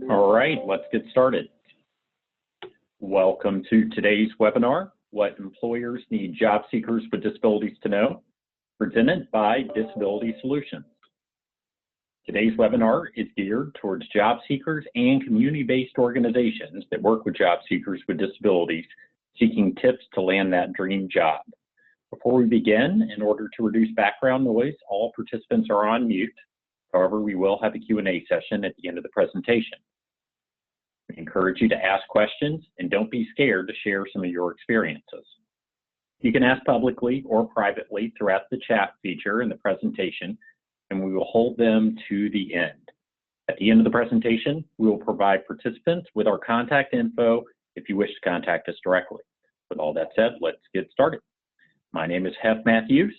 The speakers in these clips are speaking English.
All right, let's get started. Welcome to today's webinar, What Employers Need Job Seekers with Disabilities to Know, presented by Disability Solutions. Today's webinar is geared towards job seekers and community-based organizations that work with job seekers with disabilities seeking tips to land that dream job. Before we begin, in order to reduce background noise, all participants are on mute. However, we will have a Q&A session at the end of the presentation. We encourage you to ask questions and don't be scared to share some of your experiences. You can ask publicly or privately throughout the chat feature in the presentation, and we will hold them to the end. At the end of the presentation, we will provide participants with our contact info if you wish to contact us directly. With all that said, let's get started. My name is Hef Matthews,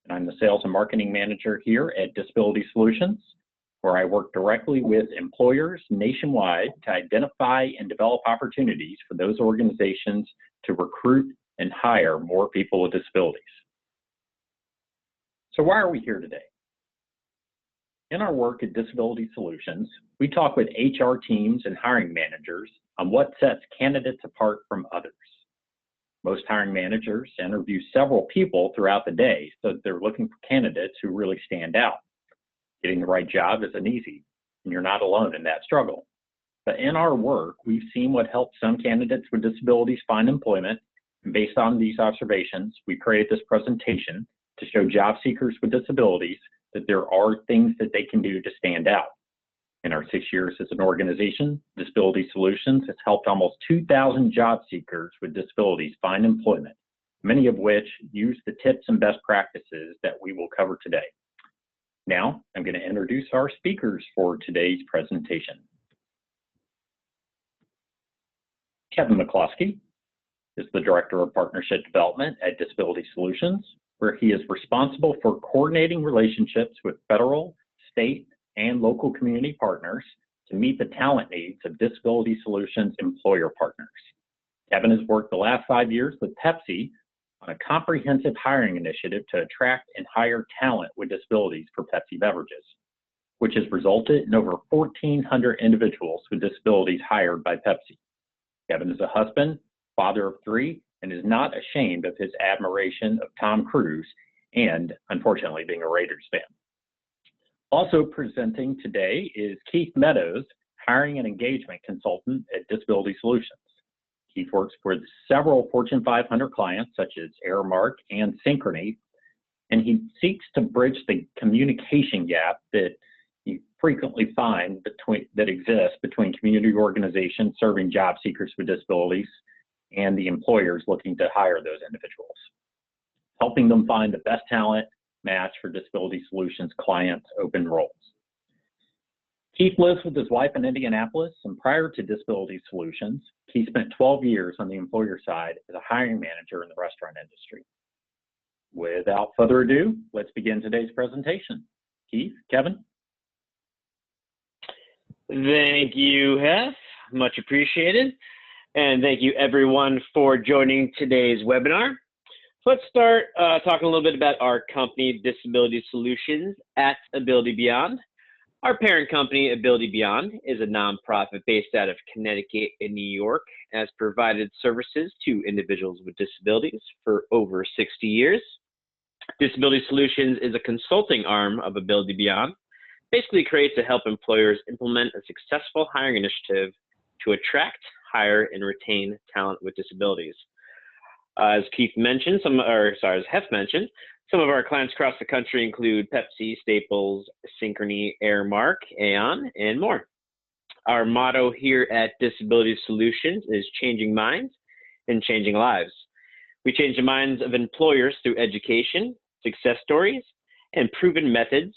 and I'm the Sales and Marketing Manager here at Disability Solutions, where I work directly with employers nationwide to identify and develop opportunities for those organizations to recruit and hire more people with disabilities. So why are we here today? In our work at Disability Solutions, we talk with HR teams and hiring managers on what sets candidates apart from others. Most hiring managers interview several people throughout the day, so they're looking for candidates who really stand out. Getting the right job isn't easy, and you're not alone in that struggle. But in our work, we've seen what helps some candidates with disabilities find employment, and based on these observations, we created this presentation to show job seekers with disabilities that there are things that they can do to stand out. In our 6 years as an organization, Disability Solutions has helped almost 2,000 job seekers with disabilities find employment, many of which use the tips and best practices that we will cover today. Now, I'm going to introduce our speakers for today's presentation. Kevin McCloskey is the Director of Partnership Development at Disability Solutions, where he is responsible for coordinating relationships with federal, state, and local community partners to meet the talent needs of Disability Solutions employer partners. Kevin has worked the last 5 years with Pepsi on a comprehensive hiring initiative to attract and hire talent with disabilities for Pepsi beverages, which has resulted in over 1,400 individuals with disabilities hired by Pepsi. Kevin is a husband, father of 3, and is not ashamed of his admiration of Tom Cruise and, unfortunately, being a Raiders fan. Also presenting today is Keith Meadows, hiring and engagement consultant at Disability Solutions. Keith works with several Fortune 500 clients such as Aramark and Synchrony, and he seeks to bridge the communication gap that you frequently find that exists between community organizations serving job seekers with disabilities and the employers looking to hire those individuals, helping them find the best talent match for Disability Solutions clients' open roles. Keith lives with his wife in Indianapolis, and prior to Disability Solutions, he spent 12 years on the employer side as a hiring manager in the restaurant industry. Without further ado, let's begin today's presentation. Keith, Kevin? Thank you, Hef. Much appreciated. And thank you, everyone, for joining today's webinar. So let's start talking a little bit about our company, Disability Solutions at Ability Beyond. Our parent company, Ability Beyond, is a nonprofit based out of Connecticut and New York and has provided services to individuals with disabilities for over 60 years. Disability Solutions is a consulting arm of Ability Beyond, basically created to help employers implement a successful hiring initiative to attract, hire, and retain talent with disabilities. As Keith mentioned, as Hef mentioned, some of our clients across the country include Pepsi, Staples, Synchrony, Aramark, Aon, and more. Our motto here at Disability Solutions is changing minds and changing lives. We change the minds of employers through education, success stories, and proven methods,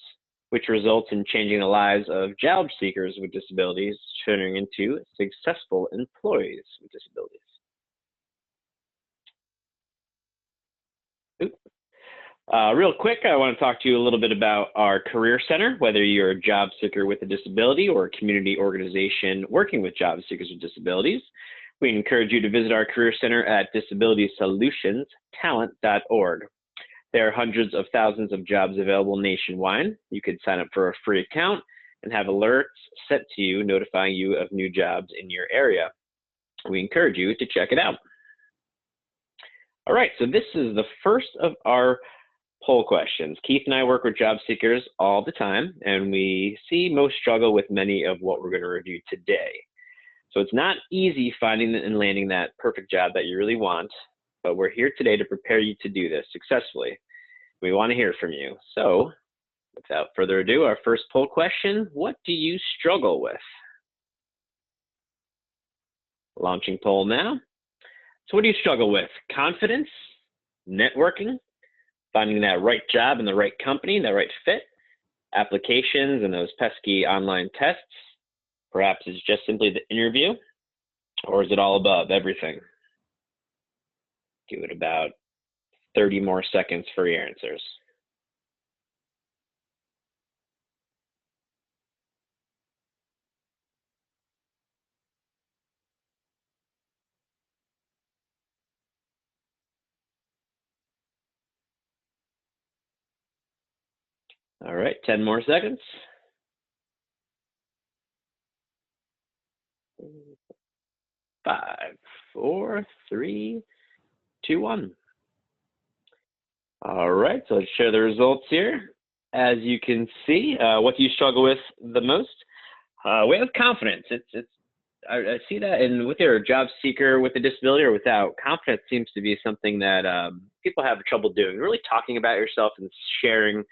which results in changing the lives of job seekers with disabilities, turning into successful employees with disabilities. Real quick, I want to talk to you a little bit about our Career Center, whether you're a job seeker with a disability or a community organization working with job seekers with disabilities. We encourage you to visit our Career Center at disabilitysolutionstalent.org. There are hundreds of thousands of jobs available nationwide. You could sign up for a free account and have alerts sent to you notifying you of new jobs in your area. We encourage you to check it out. All right, so this is the first of our poll questions. Keith and I work with job seekers all the time, and we see most struggle with many of what we're going to review today. So it's not easy finding and landing that perfect job that you really want, but we're here today to prepare you to do this successfully. We want to hear from you. So without further ado, our first poll question: what do you struggle with? Launching poll now. So what do you struggle with? Confidence, networking, finding that right job in the right company, that right fit, applications and those pesky online tests? Perhaps it's just simply the interview, or is it all above, everything? Give it about 30 more seconds for your answers. All right, 10 more seconds. 5, 4, 3, 2, 1. All right, so let's share the results here. As you can see, what do you struggle with the most? We have confidence. I see that, and with your job seeker with a disability or without, confidence seems to be something that people have trouble doing. Really talking about yourself and sharing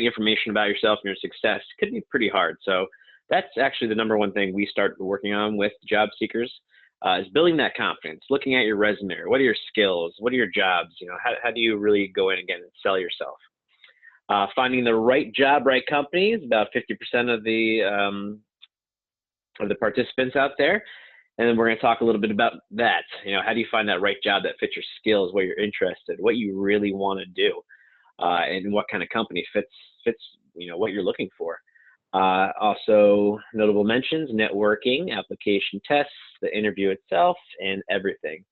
information about yourself and your success could be pretty hard. So that's actually the number one thing we start working on with job seekers, is building that confidence, looking at your resume. What are your skills? What are your jobs? You know, how do you really go in again and sell yourself? Finding the right job, right company is about 50% of the participants out there. And then we're going to talk a little bit about that. You know, how do you find that right job that fits your skills, what you're interested, what you really want to do, and what kind of company fits you know, what you're looking for. Also, notable mentions: networking, application tests, the interview itself, and everything.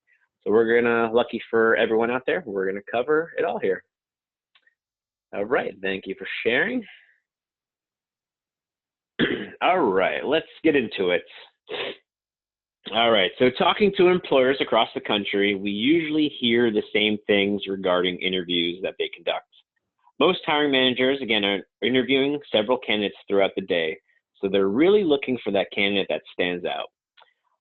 So we're gonna, lucky for everyone out there, we're gonna cover it all here. All right, thank you for sharing. All right, let's get into it. All right, so talking to employers across the country, we usually hear the same things regarding interviews that they conduct. Most hiring managers, again, are interviewing several candidates throughout the day, so they're really looking for that candidate that stands out.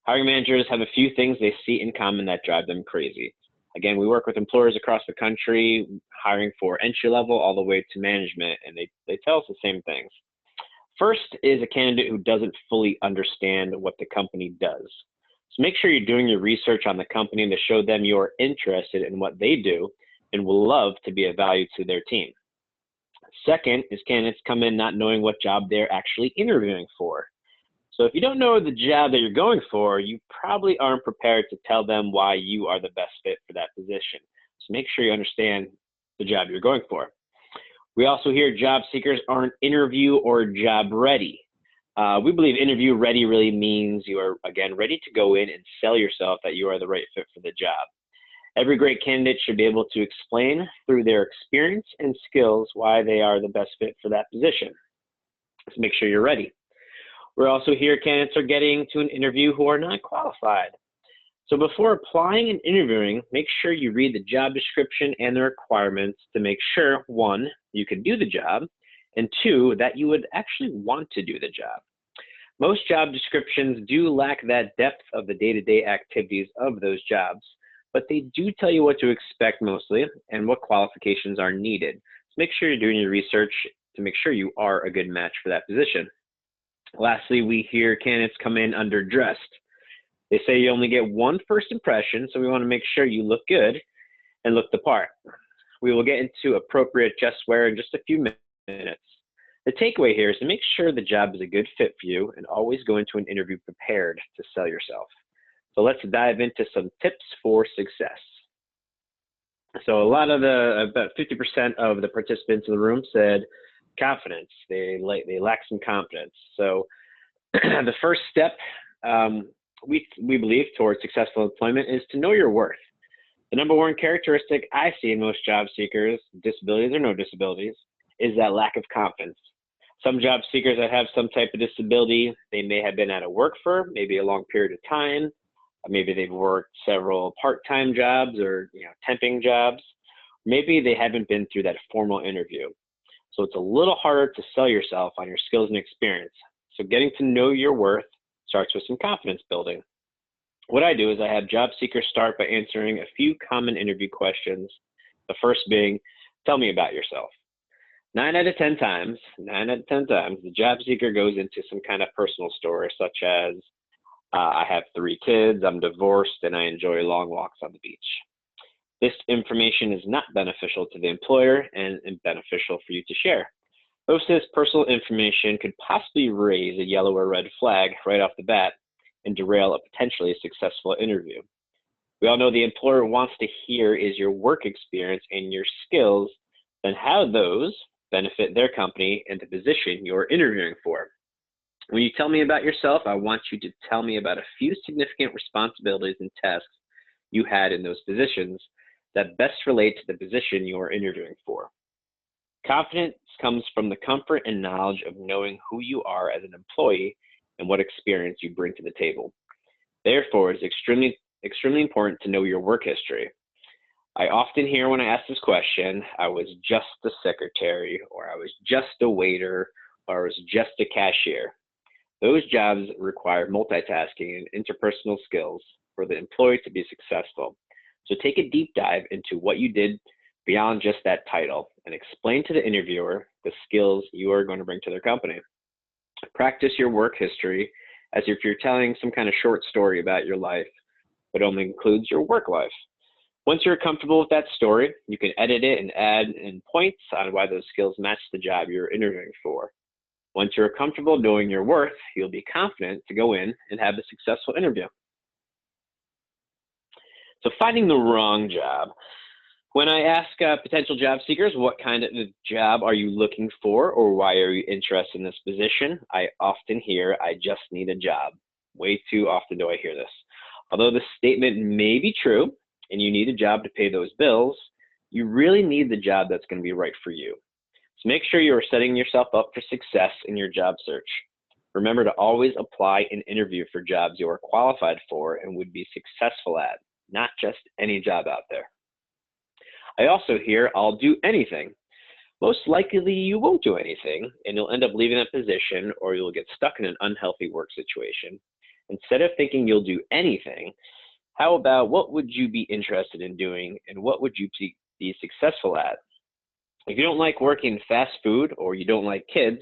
Hiring managers have a few things they see in common that drive them crazy. Again, we work with employers across the country, hiring for entry level all the way to management, and they tell us the same things. First is a candidate who doesn't fully understand what the company does. So make sure you're doing your research on the company to show them you're interested in what they do and will love to be of value to their team. Second is candidates come in not knowing what job they're actually interviewing for. So if you don't know the job that you're going for, you probably aren't prepared to tell them why you are the best fit for that position. So make sure you understand the job you're going for. We also hear job seekers aren't interview or job ready. We believe interview ready really means you are, again, ready to go in and sell yourself that you are the right fit for the job. Every great candidate should be able to explain through their experience and skills why they are the best fit for that position. So make sure you're ready. We're also here candidates are getting to an interview who are not qualified. So before applying and interviewing, make sure you read the job description and the requirements to make sure, 1, you can do the job, and 2, that you would actually want to do the job. Most job descriptions do lack that depth of the day-to-day activities of those jobs, but they do tell you what to expect mostly and what qualifications are needed. So make sure you're doing your research to make sure you are a good match for that position. Lastly, we hear candidates come in underdressed. They say you only get one first impression, so we want to make sure you look good and look the part. We will get into appropriate chest wear in just a few minutes. The takeaway here is to make sure the job is a good fit for you and always go into an interview prepared to sell yourself. So let's dive into some tips for success. So about 50% of the participants in the room said confidence. They lack some confidence. So the first step we believe towards successful employment is to know your worth. The number one characteristic I see in most job seekers, disabilities or no disabilities, is that lack of confidence. Some job seekers that have some type of disability, they may have been out of work for maybe a long period of time. Maybe they've worked several part-time jobs or temping jobs. Maybe they haven't been through that formal interview. So it's a little harder to sell yourself on your skills and experience. So getting to know your worth starts with some confidence building. What I do is I have job seekers start by answering a few common interview questions. The first being, tell me about yourself. 9 out of 10 times, the job seeker goes into some kind of personal story, such as, I have 3 kids, I'm divorced, and I enjoy long walks on the beach. This information is not beneficial to the employer and beneficial for you to share. Most of this personal information could possibly raise a yellow or red flag right off the bat and derail a potentially successful interview. We all know the employer wants to hear is your work experience and your skills, and how those benefit their company and the position you're interviewing for. When you tell me about yourself, I want you to tell me about a few significant responsibilities and tasks you had in those positions that best relate to the position you are interviewing for. Confidence comes from the comfort and knowledge of knowing who you are as an employee and what experience you bring to the table. Therefore, it's extremely important to know your work history. I often hear when I ask this question, I was just a secretary, or I was just a waiter, or I was just a cashier. Those jobs require multitasking and interpersonal skills for the employee to be successful. So take a deep dive into what you did beyond just that title and explain to the interviewer the skills you are going to bring to their company. Practice your work history as if you're telling some kind of short story about your life, but only includes your work life. Once you're comfortable with that story, you can edit it and add in points on why those skills match the job you're interviewing for. Once you're comfortable knowing your worth, you'll be confident to go in and have a successful interview. So finding the wrong job. When I ask potential job seekers, what kind of job are you looking for, or why are you interested in this position, I often hear, I just need a job. Way too often do I hear this. Although the statement may be true, and you need a job to pay those bills, you really need the job that's going to be right for you. So make sure you are setting yourself up for success in your job search. Remember to always apply and interview for jobs you are qualified for and would be successful at, not just any job out there. I also hear, I'll do anything. Most likely you won't do anything, and you'll end up leaving that position, or you'll get stuck in an unhealthy work situation. Instead of thinking you'll do anything, how about what would you be interested in doing, and what would you be successful at? If you don't like working fast food, or you don't like kids,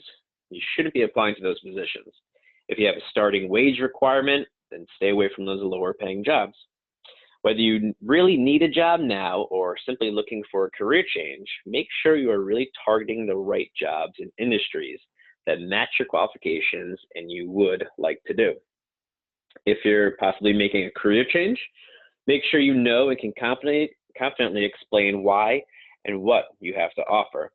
you shouldn't be applying to those positions. If you have a starting wage requirement, then stay away from those lower paying jobs. Whether you really need a job now or simply looking for a career change, make sure you are really targeting the right jobs and industries that match your qualifications and you would like to do. If you're possibly making a career change, make sure you know and can confidently explain why and what you have to offer.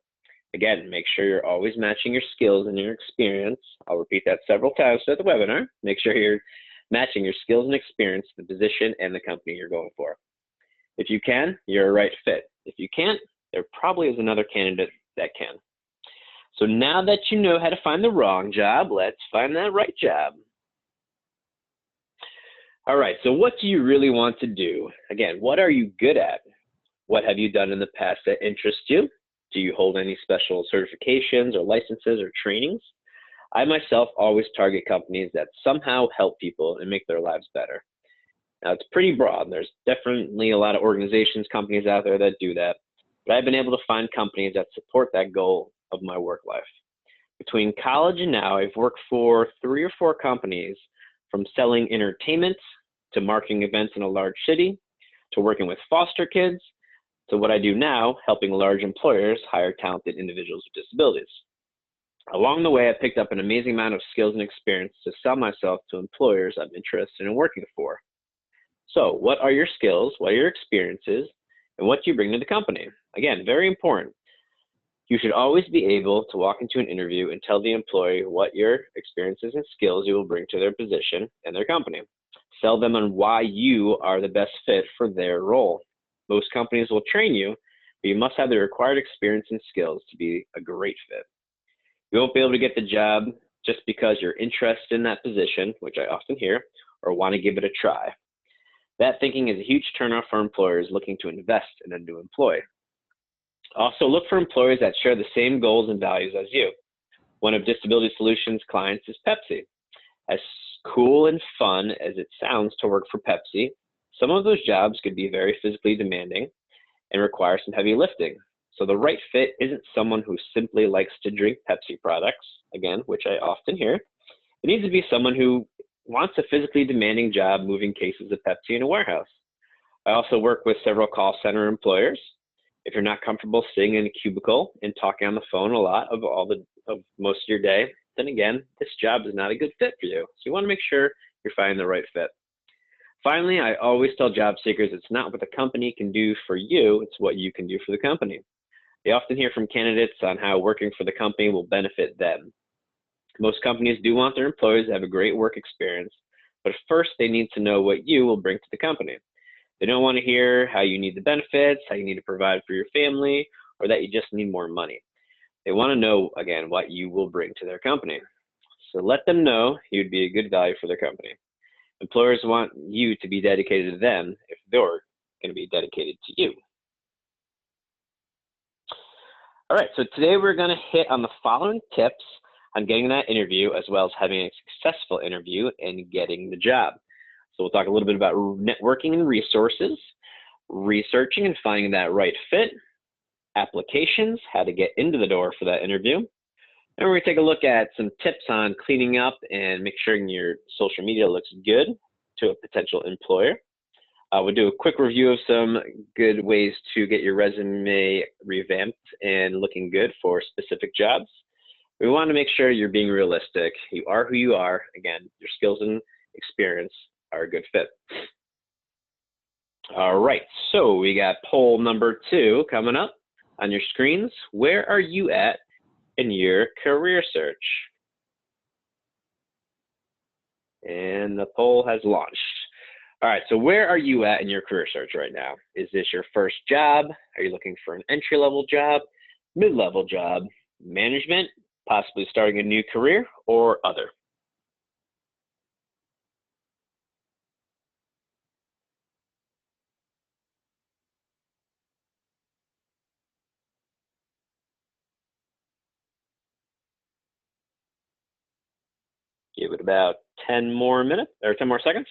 Again, make sure you're always matching your skills and your experience. I'll repeat that several times throughout the webinar. Make sure you're matching your skills and experience to the position and the company you're going for. If you can, you're a right fit. If you can't, there probably is another candidate that can. So now that you know how to find the wrong job, let's find that right job. All right, so what do you really want to do? Again, what are you good at? What have you done in the past that interests you? Do you hold any special certifications or licenses or trainings? I myself always target companies that somehow help people and make their lives better. Now, it's pretty broad. There's definitely a lot of organizations, companies out there that do that, but I've been able to find companies that support that goal of my work life. Between college and now, I've worked for 3 or 4 companies, from selling entertainment to marketing events in a large city, to working with foster kids, to what I do now, helping large employers hire talented individuals with disabilities. Along the way, I picked up an amazing amount of skills and experience to sell myself to employers I'm interested in working for. So what are your skills, what are your experiences, and what do you bring to the company? Again, very important. You should always be able to walk into an interview and tell the employee what your experiences and skills you will bring to their position and their company. Sell them on why you are the best fit for their role. Most companies will train you, but you must have the required experience and skills to be a great fit. You won't be able to get the job just because you're interested in that position, which I often hear, or want to give it a try. That thinking is a huge turnoff for employers looking to invest in a new employee. Also, look for employers that share the same goals and values as you. One of Disability Solutions' clients is Pepsi. As cool and fun as it sounds to work for Pepsi, some of those jobs could be very physically demanding and require some heavy lifting. So the right fit isn't someone who simply likes to drink Pepsi products, again, which I often hear. It needs to be someone who wants a physically demanding job moving cases of Pepsi in a warehouse. I also work with several call center employers. If you're not comfortable sitting in a cubicle and talking on the phone a lot of most of your day, then again, this job is not a good fit for you. So you want to make sure you're finding the right fit. Finally, I always tell job seekers it's not what the company can do for you, it's what you can do for the company. They often hear from candidates on how working for the company will benefit them. Most companies do want their employees to have a great work experience, but first they need to know what you will bring to the company. They don't want to hear how you need the benefits, how you need to provide for your family, or that you just need more money. They want to know, again, what you will bring to their company. So let them know you'd be a good value for their company. Employers want you to be dedicated to them if they're going to be dedicated to you. All right, so today we're going to hit on the following tips on getting that interview, as well as having a successful interview and getting the job. So we'll talk a little bit about networking and resources, researching and finding that right fit, applications, how to get into the door for that interview. And we're going to take a look at some tips on cleaning up and make sure your social media looks good to a potential employer. We'll do a quick review of some good ways to get your resume revamped and looking good for specific jobs. We want to make sure you're being realistic. You are who you are. Again, your skills and experience are a good fit. All right, so we got poll number 2 coming up on your screens. Where are you at in your career search? And the poll has launched. All right, so where are you at in your career search right now? Is this your first job? Are you looking for an entry-level job, mid-level job, management, possibly starting a new career, or other? Give it about 10 more minutes, or 10 more seconds.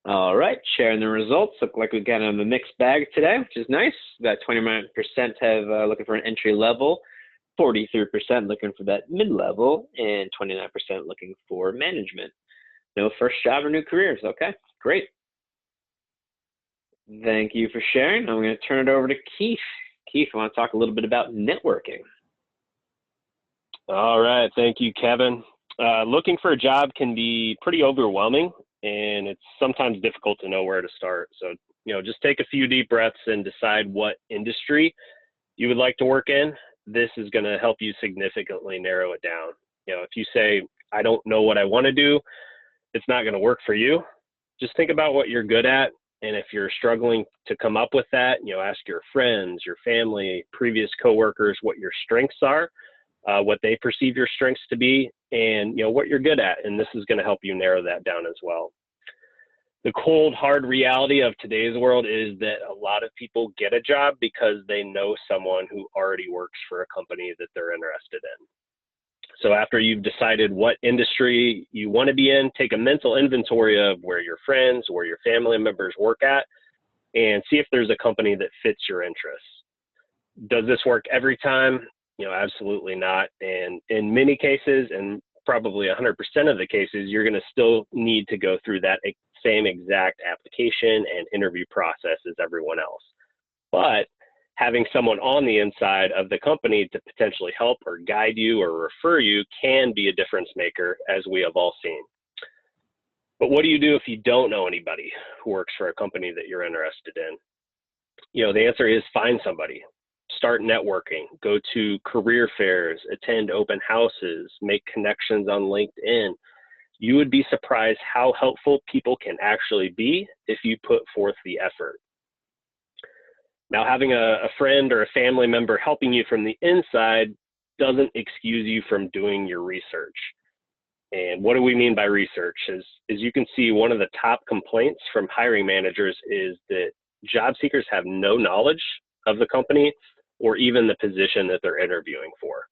All right, sharing the results. Look like we got a mixed bag today, which is nice. About 29% have looking for an entry level, 43% looking for that mid-level, and 29% looking for management. No first job or new careers. Okay, great. Thank you for sharing. I'm going to turn it over to Keith. Keith, I want to talk a little bit about networking. All right, thank you, Kevin. Looking for a job can be pretty overwhelming, and it's sometimes difficult to know where to start. So, just take a few deep breaths and decide what industry you would like to work in. This is going to help you significantly narrow it down. If you say, I don't know what I want to do, it's not going to work for you. Just think about what you're good at. And if you're struggling to come up with that, ask your friends, your family, previous coworkers what your strengths are, what they perceive your strengths to be, and what you're good at. And this is going to help you narrow that down as well. The cold, hard reality of today's world is that a lot of people get a job because they know someone who already works for a company that they're interested in. So after you've decided what industry you want to be in, take a mental inventory of where your friends, where your family members work at, and see if there's a company that fits your interests. Does this work every time? Absolutely not. And in many cases, and probably 100% of the cases, you're going to still need to go through that same exact application and interview process as everyone else. But having someone on the inside of the company to potentially help or guide you or refer you can be a difference maker, as we have all seen. But what do you do if you don't know anybody who works for a company that you're interested in? The answer is find somebody, start networking, go to career fairs, attend open houses, make connections on LinkedIn. You would be surprised how helpful people can actually be if you put forth the effort. Now, having a friend or a family member helping you from the inside doesn't excuse you from doing your research. And what do we mean by research? As you can see, one of the top complaints from hiring managers is that job seekers have no knowledge of the company or even the position that they're interviewing for.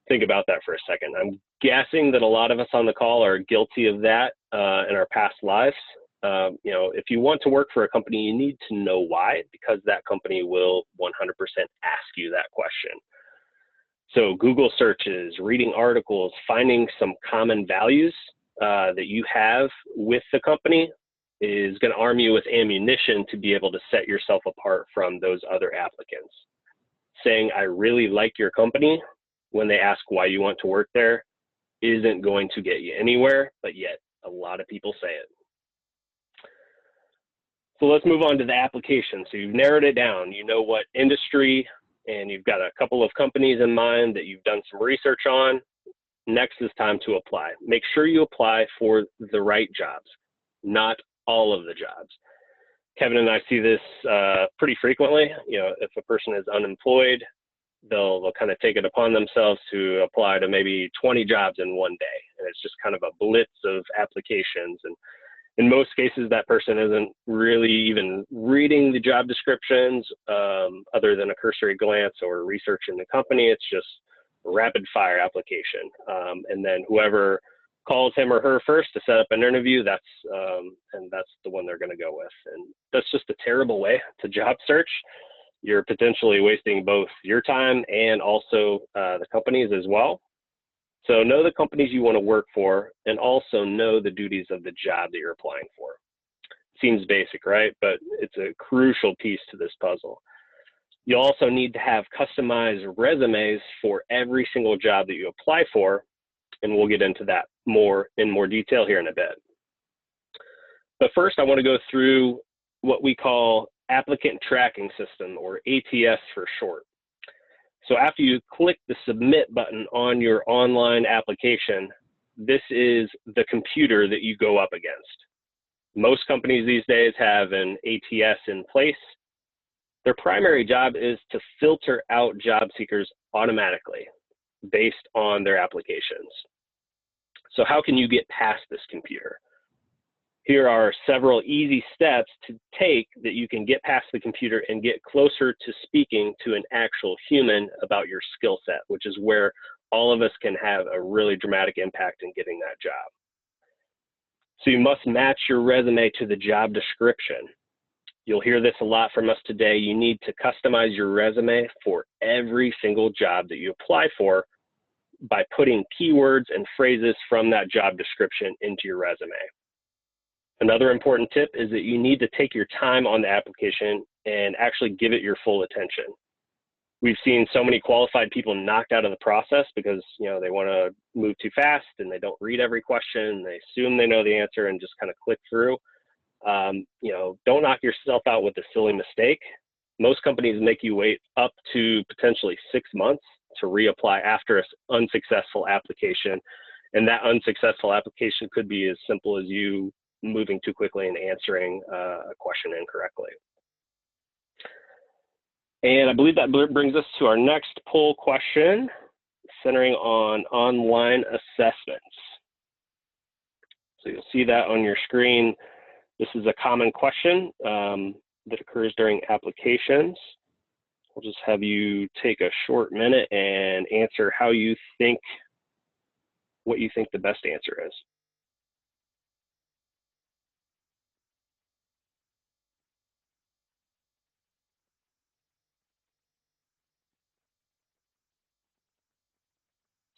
Think about that for a second. I'm guessing that a lot of us on the call are guilty of that in our past lives. If you want to work for a company, you need to know why, because that company will 100% ask you that question. So Google searches, reading articles, finding some common values that you have with the company is going to arm you with ammunition to be able to set yourself apart from those other applicants. Saying, I really like your company, when they ask why you want to work there, isn't going to get you anywhere, but yet a lot of people say it. So let's move on to the application. So you've narrowed it down. You know what industry, and you've got a couple of companies in mind that you've done some research on. Next is time to apply. Make sure you apply for the right jobs, not all of the jobs. Kevin and I see this pretty frequently. If a person is unemployed, they'll kind of take it upon themselves to apply to maybe 20 jobs in one day. And it's just kind of a blitz of applications. And in most cases, that person isn't really even reading the job descriptions other than a cursory glance or research in the company. It's just a rapid fire application. And then whoever calls him or her first to set up an interview, that's the one they're going to go with. And that's just a terrible way to job search. You're potentially wasting both your time and also the company's as well. So know the companies you want to work for, and also know the duties of the job that you're applying for. Seems basic, right? But it's a crucial piece to this puzzle. You also need to have customized resumes for every single job that you apply for, and we'll get into that in more detail here in a bit. But first, I want to go through what we call applicant tracking system, or ATS for short. So after you click the submit button on your online application, this is the computer that you go up against. Most companies these days have an ATS in place. Their primary job is to filter out job seekers automatically based on their applications. So how can you get past this computer? Here are several easy steps to take that you can get past the computer and get closer to speaking to an actual human about your skill set, which is where all of us can have a really dramatic impact in getting that job. So you must match your resume to the job description. You'll hear this a lot from us today. You need to customize your resume for every single job that you apply for by putting keywords and phrases from that job description into your resume. Another important tip is that you need to take your time on the application and actually give it your full attention. We've seen so many qualified people knocked out of the process because they want to move too fast and they don't read every question. They assume they know the answer and just kind of click through. Don't knock yourself out with a silly mistake. Most companies make you wait up to potentially 6 months to reapply after an unsuccessful application. And that unsuccessful application could be as simple as you moving too quickly and answering a question incorrectly. And I believe that brings us to our next poll question, centering on online assessments. So you'll see that on your screen. This is a common question that occurs during applications. We'll just have you take a short minute and answer what you think the best answer is.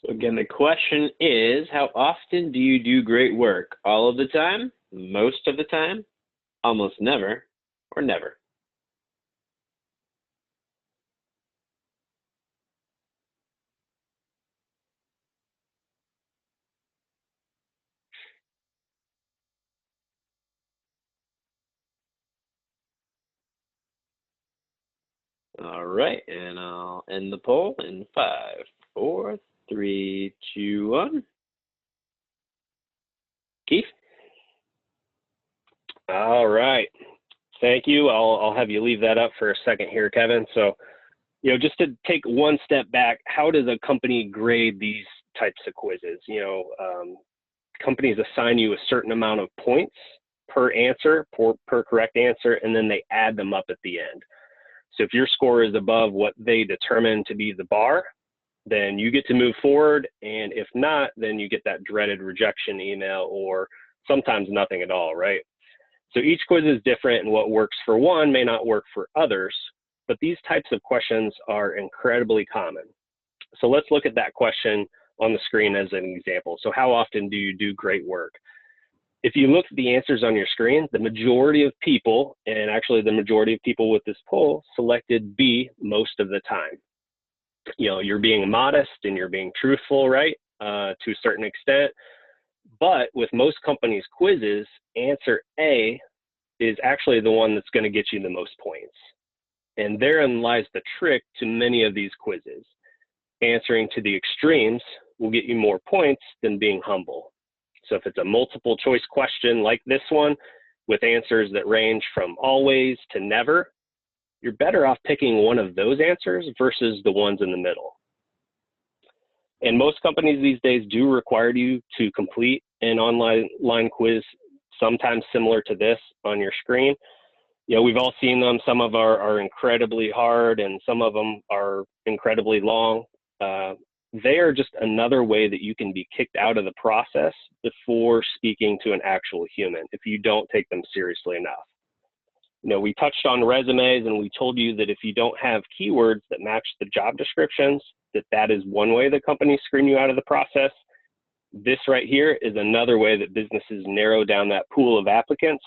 So again, the question is, how often do you do great work? All of the time, most of the time, almost never, or never? All right, and I'll end the poll in 5, 4, 3, 2, 1. Keith? All right. Thank you. I'll have you leave that up for a second here, Kevin. So, just to take one step back, how does a company grade these types of quizzes? Companies assign you a certain amount of points per answer, per correct answer, and then they add them up at the end. So if your score is above what they determine to be the bar, then you get to move forward. And if not, then you get that dreaded rejection email, or sometimes nothing at all, right? So each quiz is different, and what works for one may not work for others, but these types of questions are incredibly common. So let's look at that question on the screen as an example. So how often do you do great work? If you look at the answers on your screen, the majority of people, and actually the majority of people with this poll, selected B most of the time. You're being modest and you're being truthful, right, to a certain extent. But with most companies' quizzes, answer A is actually the one that's going to get you the most points. And therein lies the trick to many of these quizzes. Answering to the extremes will get you more points than being humble. So if it's a multiple choice question like this one, with answers that range from always to never, you're better off picking one of those answers versus the ones in the middle. And most companies these days do require you to complete an online quiz, sometimes similar to this on your screen. We've all seen them. Some of are incredibly hard, and some of them are incredibly long. They are just another way that you can be kicked out of the process before speaking to an actual human if you don't take them seriously enough. We touched on resumes, and we told you that if you don't have keywords that match the job descriptions, that is one way that companies screen you out of the process. This right here is another way that businesses narrow down that pool of applicants.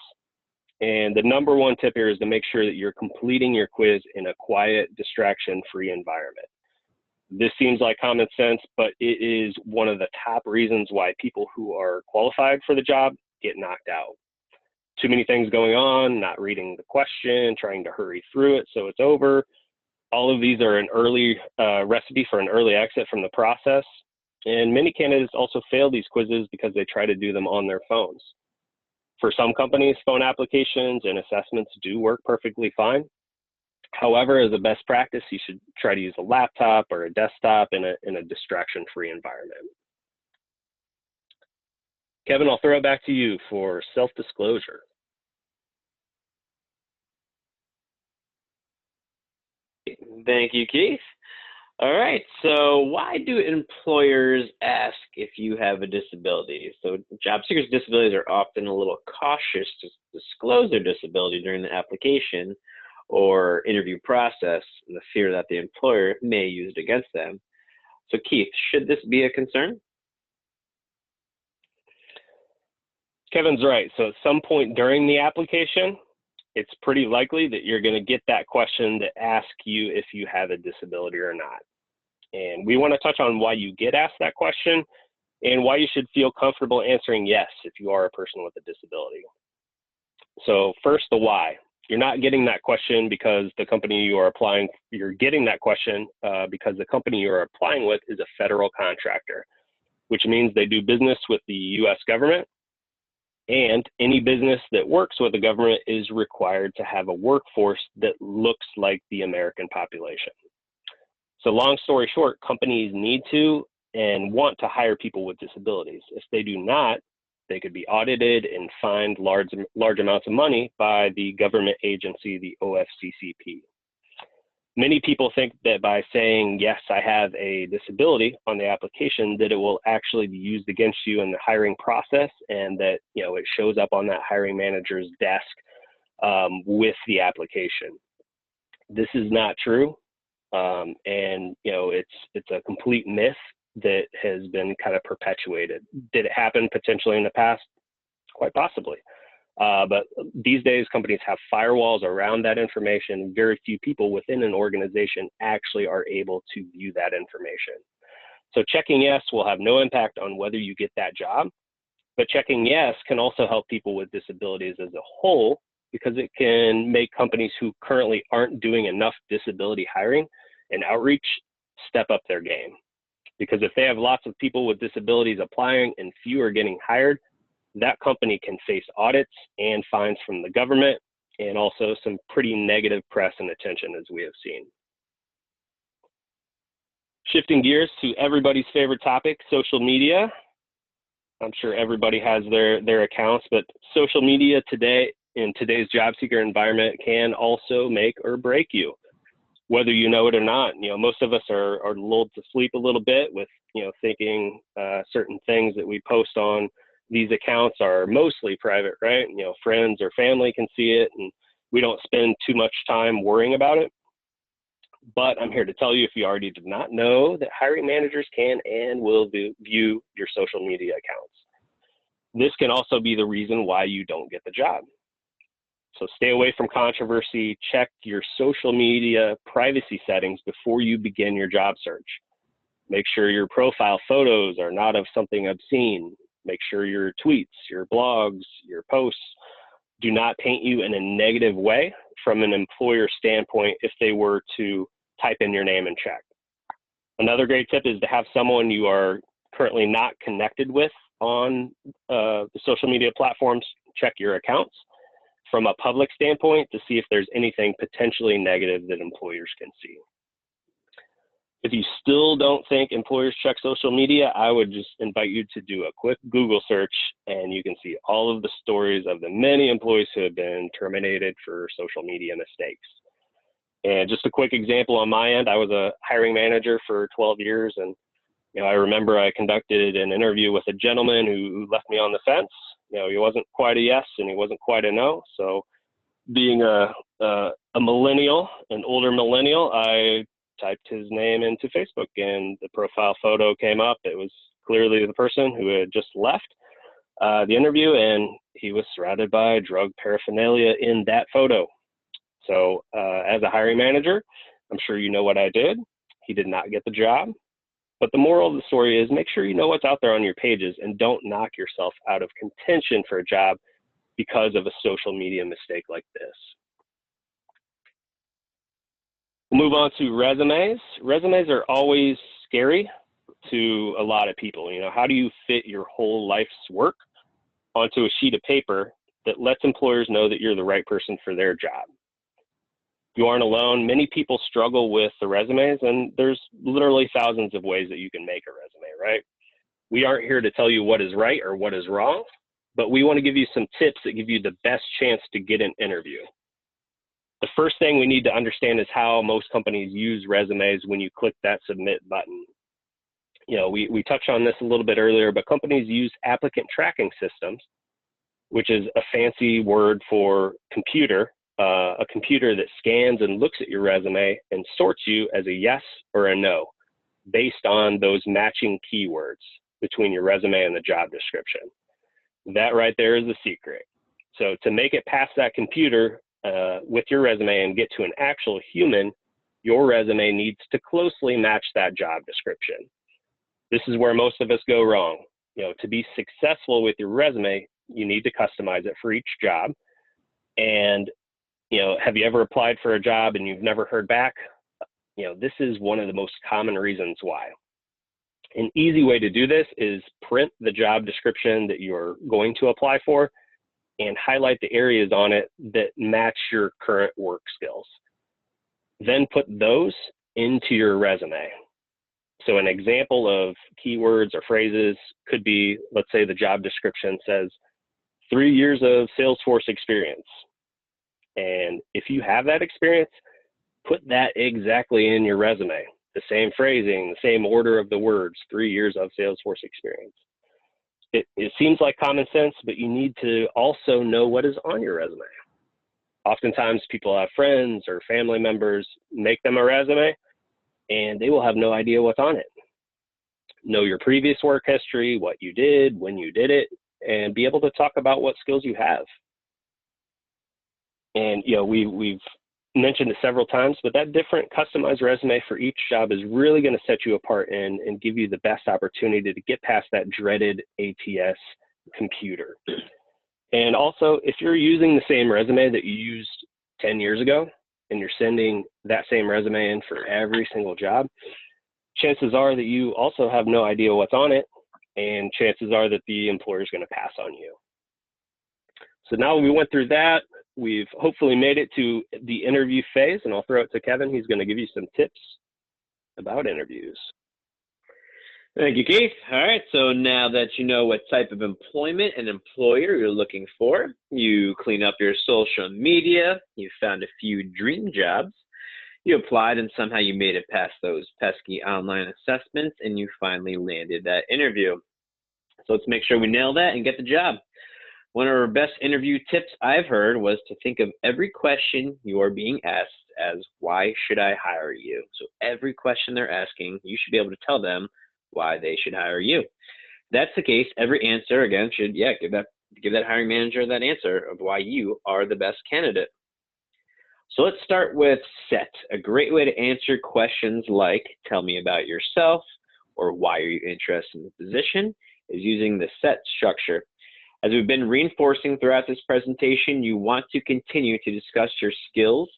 And the number one tip here is to make sure that you're completing your quiz in a quiet, distraction-free environment. This seems like common sense, but it is one of the top reasons why people who are qualified for the job get knocked out. Too many things going on, not reading the question, trying to hurry through it so it's over. All of these are an early recipe for an early exit from the process. And many candidates also fail these quizzes because they try to do them on their phones. For some companies, phone applications and assessments do work perfectly fine. However, as a best practice, you should try to use a laptop or a desktop in a distraction-free environment. Kevin, I'll throw it back to you for self-disclosure. Thank you, Keith. All right, so why do employers ask if you have a disability? So job seekers' disabilities are often a little cautious to disclose their disability during the application or interview process, in the fear that the employer may use it against them. So Keith, should this be a concern? Kevin's right. So at some point during the application, it's pretty likely that you're going to get that question that asks you if you have a disability or not. And we want to touch on why you get asked that question and why you should feel comfortable answering yes if you are a person with a disability. So first, the why. You're not getting that question because the company you are applying, you're getting that question because the company you're applying with is a federal contractor, which means they do business with the US government, and any business that works with the government is required to have a workforce that looks like the American population. So long story short, companies need to and want to hire people with disabilities. If they do not, they could be audited and fined large amounts of money by the government agency, the OFCCP. Many people think that by saying, yes, I have a disability on the application, that it will actually be used against you in the hiring process, and that it shows up on that hiring manager's desk with the application. This is not true. And it's a complete myth that has been kind of perpetuated. Did it happen potentially in the past? Quite possibly. But these days, companies have firewalls around that information. Very few people within an organization actually are able to view that information. So checking yes will have no impact on whether you get that job, but checking yes can also help people with disabilities as a whole, because it can make companies who currently aren't doing enough disability hiring and outreach step up their game. Because if they have lots of people with disabilities applying and few are getting hired, that company can face audits and fines from the government, and also some pretty negative press and attention, as we have seen. Shifting gears to everybody's favorite topic, social media. I'm sure everybody has their accounts, but social media today, in today's job seeker environment, can also make or break you, whether you know it or not. Most of us are lulled to sleep a little bit with, thinking certain things that we post on these accounts are mostly private, right? Friends or family can see it, and we don't spend too much time worrying about it. But I'm here to tell you, if you already did not know, that hiring managers can and will view your social media accounts. This can also be the reason why you don't get the job. So stay away from controversy. Check your social media privacy settings before you begin your job search. Make sure your profile photos are not of something obscene. Make sure your tweets, your blogs, your posts do not paint you in a negative way from an employer standpoint if they were to type in your name and check. Another great tip is to have someone you are currently not connected with on the social media platforms check your accounts from a public standpoint to see if there's anything potentially negative that employers can see. If you still don't think employers check social media, I would just invite you to do a quick Google search, and you can see all of the stories of the many employees who have been terminated for social media mistakes. And just a quick example on my end, I was a hiring manager for 12 years, and I remember I conducted an interview with a gentleman who left me on the fence. He wasn't quite a yes and he wasn't quite a no. So being a millennial, an older millennial, I typed his name into Facebook and the profile photo came up. It was clearly the person who had just left the interview, and he was surrounded by drug paraphernalia in that photo. So as a hiring manager, I'm sure you know what I did. He did not get the job. But the moral of the story is make sure you know what's out there on your pages and don't knock yourself out of contention for a job because of a social media mistake like this. We'll move on to resumes. Resumes are always scary to a lot of people. How do you fit your whole life's work onto a sheet of paper that lets employers know that you're the right person for their job? You aren't alone. Many people struggle with the resumes, and there's literally thousands of ways that you can make a resume, right? We aren't here to tell you what is right or what is wrong, but we want to give you some tips that give you the best chance to get an interview. The first thing we need to understand is how most companies use resumes when you click that submit button. We touched on this a little bit earlier, but companies use applicant tracking systems, which is a fancy word for computer. A computer that scans and looks at your resume and sorts you as a yes or a no based on those matching keywords between your resume and the job description. That right there is the secret. So to make it past that computer with your resume and get to an actual human, your resume needs to closely match that job description. This is where most of us go wrong. To be successful with your resume, you need to customize it for each job. And have you ever applied for a job and you've never heard back? This is one of the most common reasons why. An easy way to do this is print the job description that you're going to apply for and highlight the areas on it that match your current work skills. Then put those into your resume. So an example of keywords or phrases could be, let's say the job description says 3 years of Salesforce experience. And if you have that experience, put that exactly in your resume. The same phrasing, the same order of the words, 3 years of Salesforce experience. It seems like common sense, but you need to also know what is on your resume. Oftentimes people have friends or family members make them a resume and they will have no idea what's on it. Know your previous work history, what you did, when you did it, and be able to talk about what skills you have. And we've mentioned it several times, but that different customized resume for each job is really going to set you apart and give you the best opportunity to get past that dreaded ATS computer. And also, if you're using the same resume that you used 10 years ago and you're sending that same resume in for every single job, chances are that you also have no idea what's on it, and chances are that the employer is going to pass on you. So now we went through that, we've hopefully made it to the interview phase, and I'll throw it to Kevin. He's going to give you some tips about interviews. Thank you, Keith. All right, so now that you know what type of employment and employer you're looking for, you clean up your social media, you found a few dream jobs, you applied and somehow you made it past those pesky online assessments and you finally landed that interview. So let's make sure we nail that and get the job. One of our best interview tips I've heard was to think of every question you are being asked as, why should I hire you? So every question they're asking, you should be able to tell them why they should hire you. If that's the case, every answer, again, should, give that hiring manager that answer of why you are the best candidate. So let's start with set. A great way to answer questions like, tell me about yourself, or why are you interested in the position, is using the set structure. As we've been reinforcing throughout this presentation, you want to continue to discuss your skills,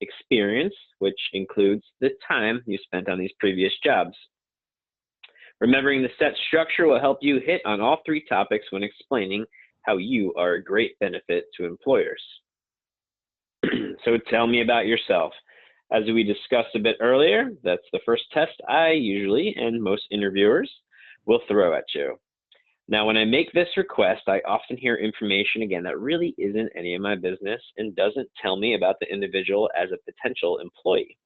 experience, which includes the time you spent on these previous jobs. Remembering the set structure will help you hit on all three topics when explaining how you are a great benefit to employers. So tell me about yourself. As we discussed a bit earlier, that's the first test I usually, and most interviewers, will throw at you. Now, when I make this request, I often hear information, again, that really isn't any of my business and doesn't tell me about the individual as a potential employee.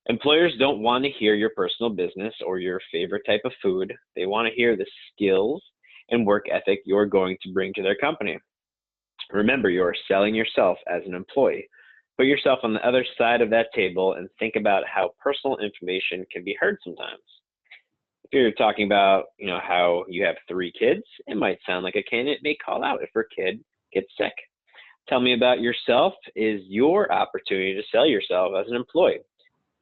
Employers don't want to hear your personal business or your favorite type of food. They want to hear the skills and work ethic you're going to bring to their company. Remember, you're selling yourself as an employee. Put yourself on the other side of that table and think about how personal information can be heard sometimes. If you're talking about, how you have 3 kids, it might sound like a candidate may call out if her kid gets sick. Tell me about yourself is your opportunity to sell yourself as an employee.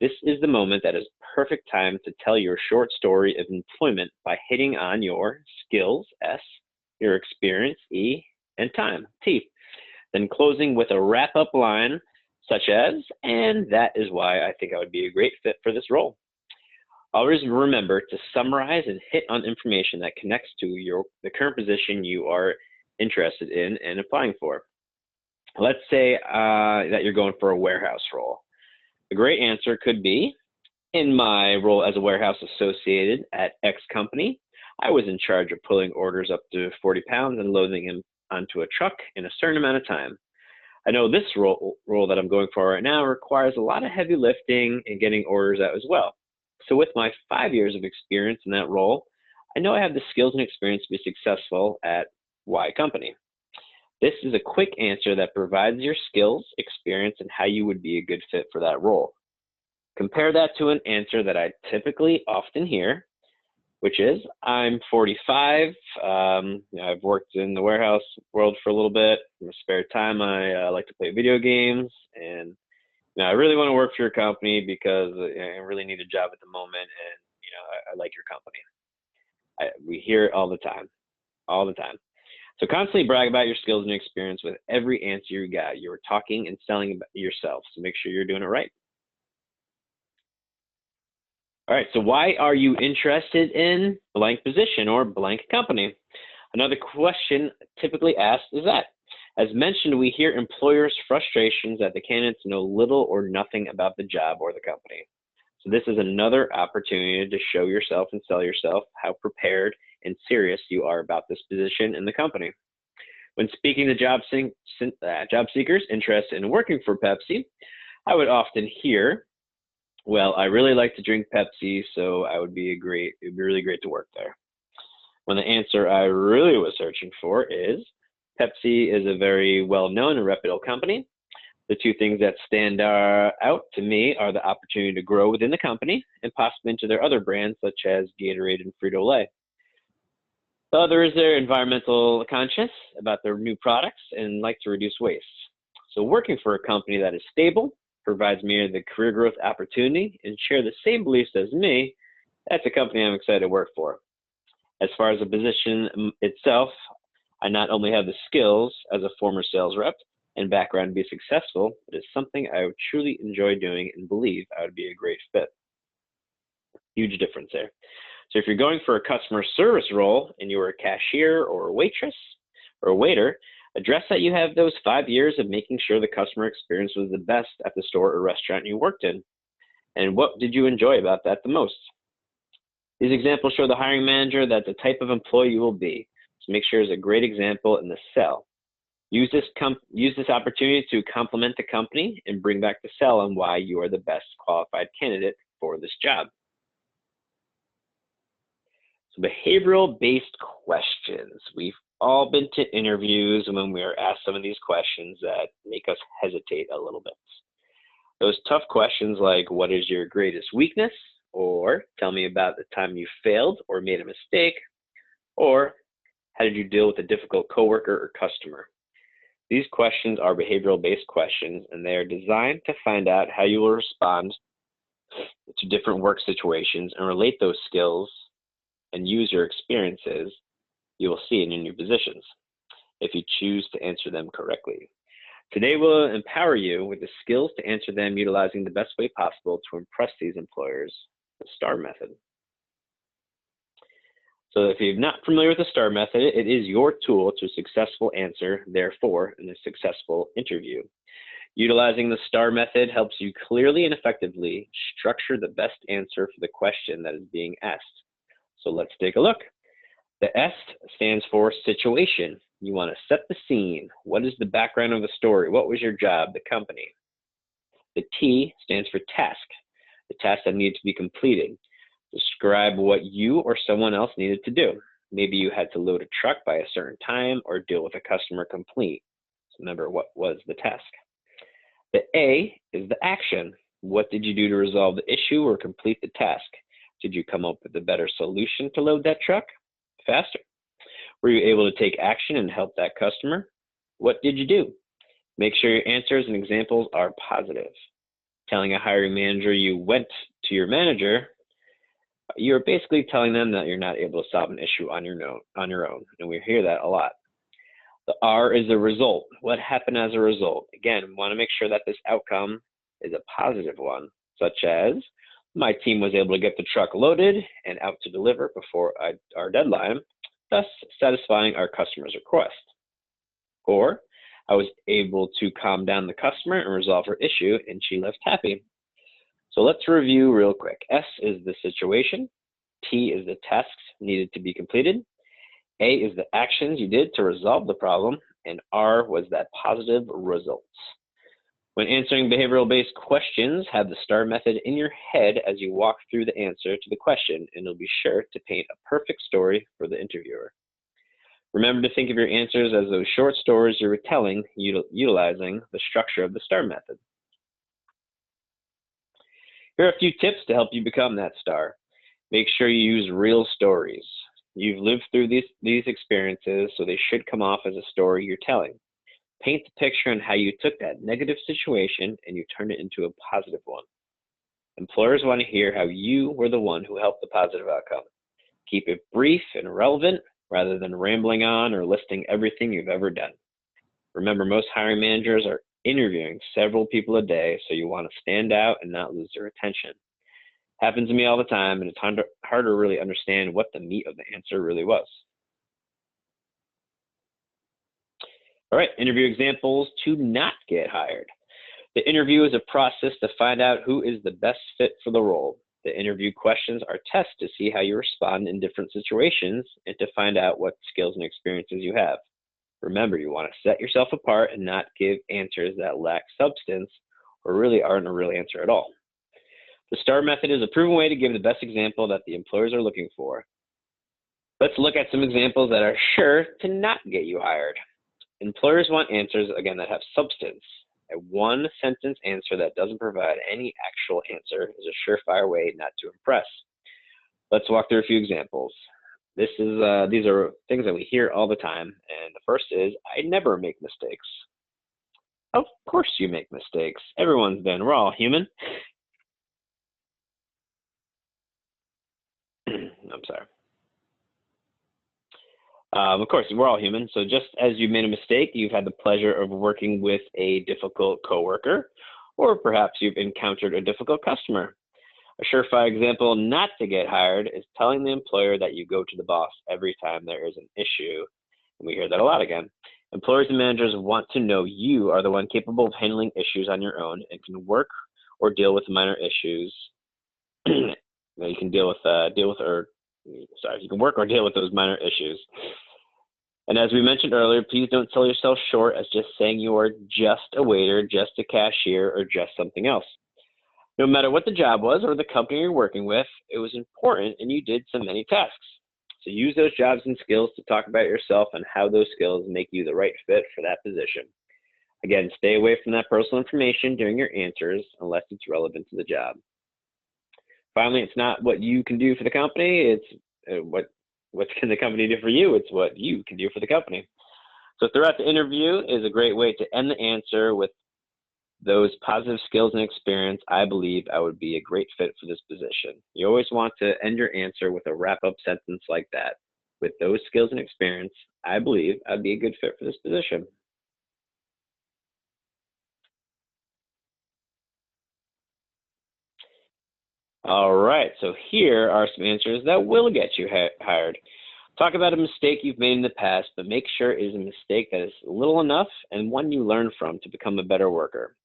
This is the moment that is perfect time to tell your short story of employment by hitting on your skills, S, your experience, E, and time, T. Then closing with a wrap-up line such as, and that is why I think I would be a great fit for this role. Always remember to summarize and hit on information that connects to the current position you are interested in and applying for. Let's say that you're going for a warehouse role. A great answer could be, in my role as a warehouse associate at X company, I was in charge of pulling orders up to 40 pounds and loading them onto a truck in a certain amount of time. I know this role that I'm going for right now requires a lot of heavy lifting and getting orders out as well. So with my 5 years of experience in that role, I know I have the skills and experience to be successful at Y company. This is a quick answer that provides your skills, experience, and how you would be a good fit for that role. Compare that to an answer that I typically often hear, which is, I'm 45, I've worked in the warehouse world for a little bit. In my spare time, I like to play video games, and I really want to work for your company because I really need a job at the moment, and I like your company. We hear it all the time. So constantly brag about your skills and experience with every answer you got. You're talking and selling about yourself, so make sure you're doing it right. All right, so why are you interested in blank position or blank company? Another question typically asked is that. As mentioned, we hear employers' frustrations that the candidates know little or nothing about the job or the company. So this is another opportunity to show yourself and sell yourself how prepared and serious you are about this position in the company. When speaking to job seekers interested in working for Pepsi, I would often hear, well, I really like to drink Pepsi, so it'd be really great to work there. When the answer I really was searching for is, Pepsi is a very well-known and reputable company. The two things that stand out to me are the opportunity to grow within the company and possibly into their other brands such as Gatorade and Frito-Lay. The other is they're environmental conscious about their new products and like to reduce waste. So working for a company that is stable, provides me the career growth opportunity, and share the same beliefs as me, that's a company I'm excited to work for. As far as the position itself, I not only have the skills as a former sales rep and background to be successful, it is something I would truly enjoy doing and believe I would be a great fit. Huge difference there. So if you're going for a customer service role and you were a cashier or a waitress or a waiter, address that you have those 5 years of making sure the customer experience was the best at the store or restaurant you worked in. And what did you enjoy about that the most? These examples show the hiring manager that the type of employee you will be. So make sure it's a great example in the sell. Use this opportunity to compliment the company and bring back the sell on why you are the best qualified candidate for this job. So behavioral-based questions. We've all been to interviews when we are asked some of these questions that make us hesitate a little bit. Those tough questions like, what is your greatest weakness? Or tell me about the time you failed or made a mistake. Or how did you deal with a difficult coworker or customer? These questions are behavioral-based questions, and they are designed to find out how you will respond to different work situations and relate those skills and use your experiences you will see in your new positions if you choose to answer them correctly. Today we'll empower you with the skills to answer them utilizing the best way possible to impress these employers, the STAR method. So if you're not familiar with the STAR method, it is your tool to successful answer, therefore, in a successful interview. Utilizing the STAR method helps you clearly and effectively structure the best answer for the question that is being asked. So let's take a look. The S stands for situation. You want to set the scene. What is the background of the story? What was your job, the company? The T stands for task, the task that needed to be completed. Describe what you or someone else needed to do. Maybe you had to load a truck by a certain time or deal with a customer complaint. So remember, what was the task? The A is the action. What did you do to resolve the issue or complete the task? Did you come up with a better solution to load that truck faster? Were you able to take action and help that customer? What did you do? Make sure your answers and examples are positive. Telling a hiring manager you went to your manager, you're basically telling them that you're not able to solve an issue on your own, and we hear that a lot. The R is the result. What happened as a result? Again, we want to make sure that this outcome is a positive one, such as, my team was able to get the truck loaded and out to deliver before our deadline, thus satisfying our customer's request. Or, I was able to calm down the customer and resolve her issue, and she left happy. So let's review real quick. S is the situation. T is the tasks needed to be completed. A is the actions you did to resolve the problem. And R was that positive results. When answering behavioral-based questions, have the STAR method in your head as you walk through the answer to the question, and you'll be sure to paint a perfect story for the interviewer. Remember to think of your answers as those short stories you're telling, utilizing the structure of the STAR method. Here are a few tips to help you become that star. Make sure you use real stories. You've lived through these experiences, so they should come off as a story you're telling. Paint the picture on how you took that negative situation and you turned it into a positive one. Employers want to hear how you were the one who helped the positive outcome. Keep it brief and relevant rather than rambling on or listing everything you've ever done. Remember, most hiring managers are interviewing several people a day, so you want to stand out and not lose their attention. Happens to me all the time, and it's hard to really understand what the meat of the answer really was. All right, interview examples to not get hired. The interview is a process to find out who is the best fit for the role. The interview questions are tests to see how you respond in different situations and to find out what skills and experiences you have. Remember, you want to set yourself apart and not give answers that lack substance or really aren't a real answer at all. The STAR method is a proven way to give the best example that the employers are looking for. Let's look at some examples that are sure to not get you hired. Employers want answers, again, that have substance. A one-sentence answer that doesn't provide any actual answer is a surefire way not to impress. Let's walk through a few examples. These are things that we hear all the time, and the first is, I never make mistakes. Of course you make mistakes. Everyone's been. We're all human. I'm sorry. Of course, we're all human, so just as you made a mistake, you've had the pleasure of working with a difficult coworker, or perhaps you've encountered a difficult customer. A surefire example not to get hired is telling the employer that you go to the boss every time there is an issue. And we hear that a lot again. Employers and managers want to know you are the one capable of handling issues on your own and can work or deal with minor issues. You can you can work or deal with those minor issues. And as we mentioned earlier, please don't sell yourself short as just saying you are just a waiter, just a cashier, or just something else. No matter what the job was or the company you're working with, it was important and you did so many tasks. So use those jobs and skills to talk about yourself and how those skills make you the right fit for that position. Again, stay away from that personal information during your answers unless it's relevant to the job. Finally, it's not what you can do for the company, it's what can the company do for you, it's what you can do for the company. So throughout the interview is a great way to end the answer with those positive skills and experience. I believe I would be a great fit for this position. You always want to end your answer with a wrap-up sentence like that. With those skills and experience, I believe I'd be a good fit for this position. All right, so here are some answers that will get you hired. Talk about a mistake you've made in the past, but make sure it is a mistake that is little enough and one you learn from to become a better worker.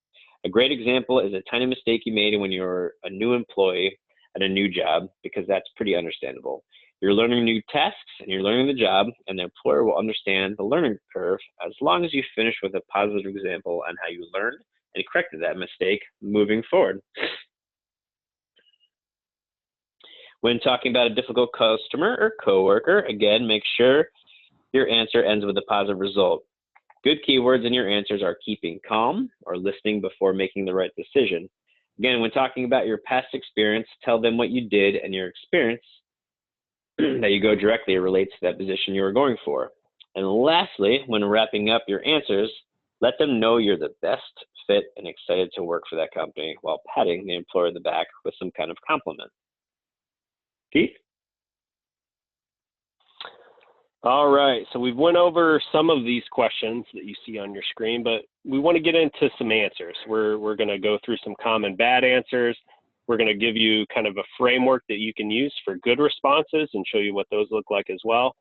A great example is a tiny mistake you made when you're a new employee at a new job, because that's pretty understandable. You're learning new tasks and you're learning the job, and the employer will understand the learning curve as long as you finish with a positive example on how you learned and corrected that mistake moving forward. When talking about a difficult customer or coworker, again, make sure your answer ends with a positive result. Good keywords in your answers are keeping calm or listening before making the right decision. Again, when talking about your past experience, tell them what you did and your experience that you go directly relates to that position you were going for. And lastly, when wrapping up your answers, let them know you're the best fit and excited to work for that company while patting the employer on the back with some kind of compliment. Keith? All right, so we've went over some of these questions that you see on your screen, but we want to get into some answers. We're going to go through some common bad answers. We're going to give you kind of a framework that you can use for good responses and show you what those look like as well.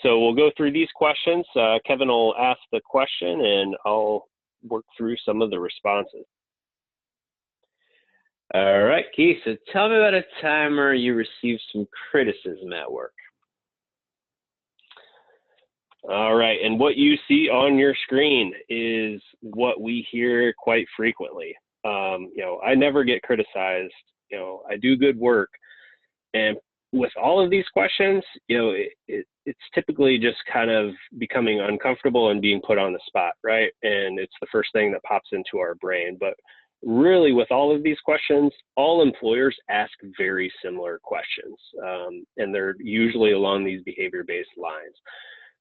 So we'll go through these questions. Kevin will ask the question and I'll work through some of the responses. All right, Keith, so tell me about a time where you received some criticism at work. All right, and what you see on your screen is what we hear quite frequently. I never get criticized. I do good work. And with all of these questions, it's typically just kind of becoming uncomfortable and being put on the spot, right? And it's the first thing that pops into our brain. But really, with all of these questions, all employers ask very similar questions, and they're usually along these behavior-based lines.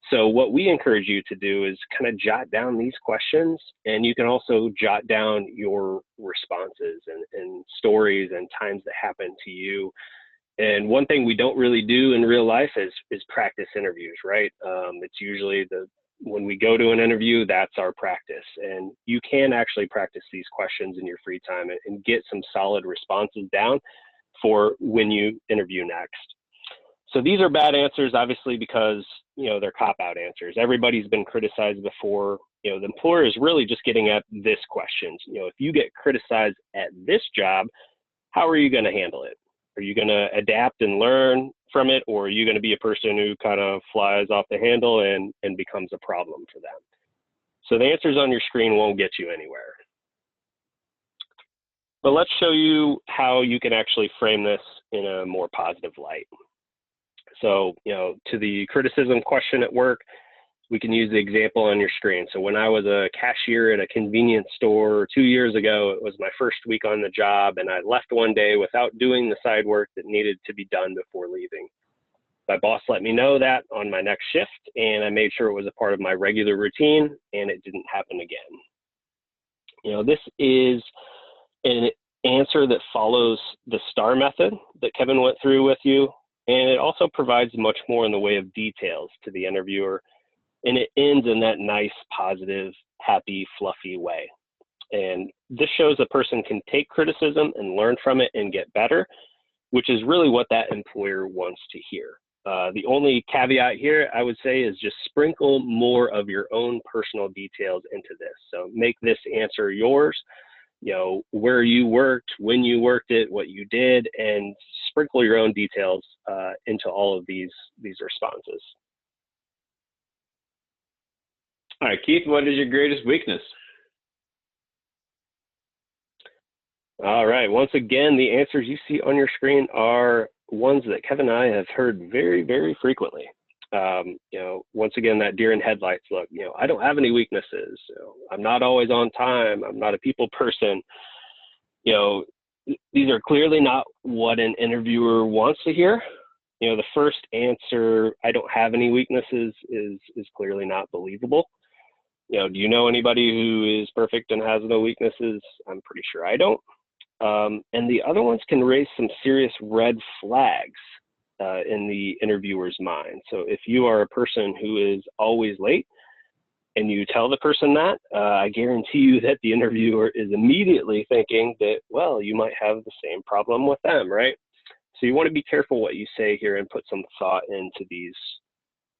So what we encourage you to do is kind of jot down these questions, and you can also jot down your responses and stories and times that happen to you. And one thing we don't really do in real life is practice interviews, right? It's usually when we go to an interview, that's our practice. And you can actually practice these questions in your free time and get some solid responses down for when you interview next. So these are bad answers, obviously, because they're cop-out answers. Everybody's been criticized before. The employer is really just getting at this question. If you get criticized at this job, how are you going to handle it? Are you going to adapt and learn from it, or are you going to be a person who kind of flies off the handle and becomes a problem for them? So the answers on your screen won't get you anywhere. But let's show you how you can actually frame this in a more positive light. So, to the criticism question at work, we can use the example on your screen. So when I was a cashier at a convenience store 2 years ago, it was my first week on the job, and I left one day without doing the side work that needed to be done before leaving. My boss let me know that on my next shift, and I made sure it was a part of my regular routine, and it didn't happen again. This is an answer that follows the STAR method that Kevin went through with you. and it also provides much more in the way of details to the interviewer, and it ends in that nice, positive, happy, fluffy way. And this shows a person can take criticism and learn from it and get better, which is really what that employer wants to hear. The only caveat here, I would say, is just sprinkle more of your own personal details into this. So make this answer yours, where you worked, when you worked it, what you did, and sprinkle your own details into all of these responses. All right, Keith, what is your greatest weakness? All right, once again, the answers you see on your screen are ones that Kevin and I have heard very, very frequently. Once again, that deer in headlights look, I don't have any weaknesses. I'm not always on time. I'm not a people person. These are clearly not what an interviewer wants to hear. The first answer, I don't have any weaknesses, is clearly not believable. Do you know anybody who is perfect and has no weaknesses? I'm pretty sure I don't. And the other ones can raise some serious red flags in the interviewer's mind. So if you are a person who is always late and you tell the person that, I guarantee you that the interviewer is immediately thinking that, well, you might have the same problem with them, right? So you want to be careful what you say here and put some thought into these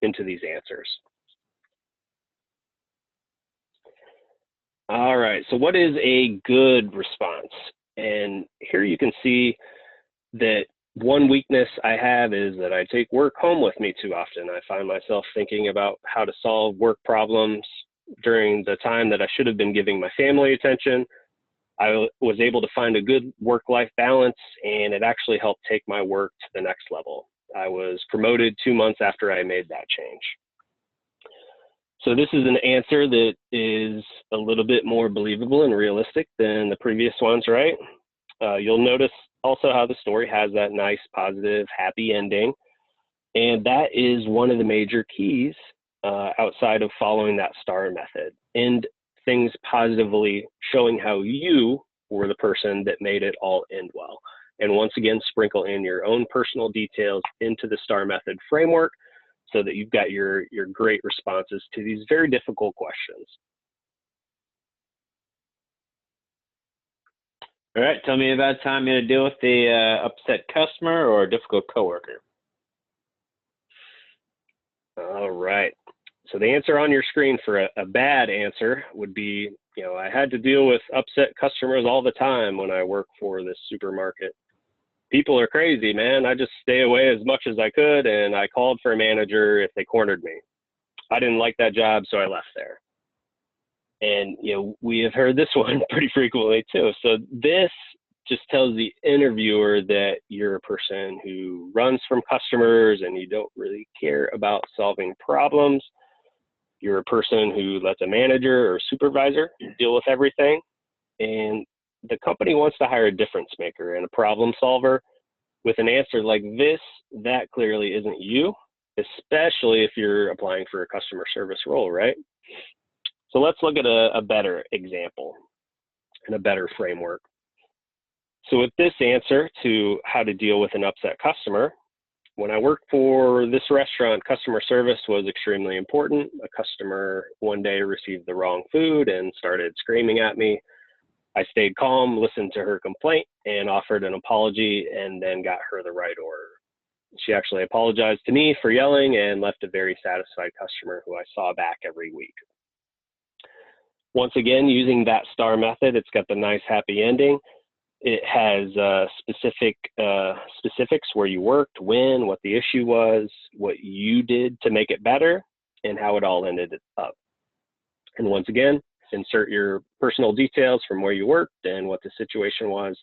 answers. All right, so what is a good response? And here you can see that one weakness I have is that I take work home with me too often. I find myself thinking about how to solve work problems during the time that I should have been giving my family attention. I was able to find a good work-life balance, and it actually helped take my work to the next level. I was promoted 2 months after I made that change. So this is an answer that is a little bit more believable and realistic than the previous ones, right? You'll notice also how the story has that nice, positive, happy ending. And that is one of the major keys outside of following that STAR method. End things positively, showing how you were the person that made it all end well. And once again, sprinkle in your own personal details into the STAR method framework, so that you've got your great responses to these very difficult questions. All right, tell me about a time you had to deal with the upset customer or a difficult coworker. All right, so the answer on your screen for a bad answer would be, I had to deal with upset customers all the time when I work for this supermarket. People are crazy, man. I just stay away as much as I could, and I called for a manager if they cornered me. I didn't like that job, so I left there. And, we have heard this one pretty frequently too. So this just tells the interviewer that you're a person who runs from customers and you don't really care about solving problems. You're a person who lets a manager or supervisor deal with everything. And the company wants to hire a difference maker and a problem solver. With an answer like this, that clearly isn't you, especially if you're applying for a customer service role, right? So let's look at a better example and a better framework. So with this answer to how to deal with an upset customer, when I worked for this restaurant, customer service was extremely important. A customer one day received the wrong food and started screaming at me. I stayed calm, listened to her complaint, and offered an apology, and then got her the right order. She actually apologized to me for yelling and left a very satisfied customer who I saw back every week. Once again, using that STAR method, it's got the nice happy ending. It has specifics where you worked, when, what the issue was, what you did to make it better, and how it all ended up. And once again, insert your personal details from where you worked and what the situation was,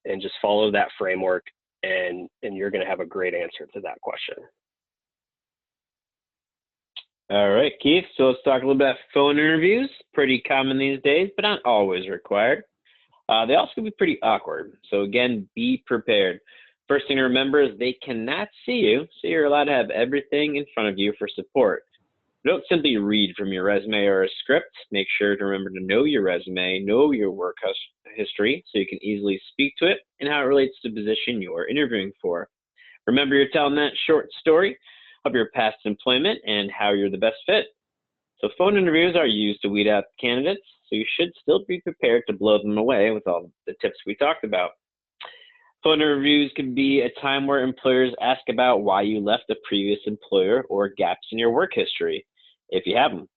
and just follow that framework, and you're going to have a great answer to that question. All right, Keith, so let's talk a little bit about phone interviews. Pretty common these days, but not always required. They also can be pretty awkward, so again, be prepared. First thing to remember is they cannot see you, so you're allowed to have everything in front of you for support. Don't simply read from your resume or a script. Make sure to remember to know your resume, know your work history, so you can easily speak to it and how it relates to the position you're interviewing for. Remember, you're telling that short story of your past employment and how you're the best fit. So phone interviews are used to weed out candidates, so you should still be prepared to blow them away with all the tips we talked about. Phone interviews can be a time where employers ask about why you left a previous employer or gaps in your work history, if you have them.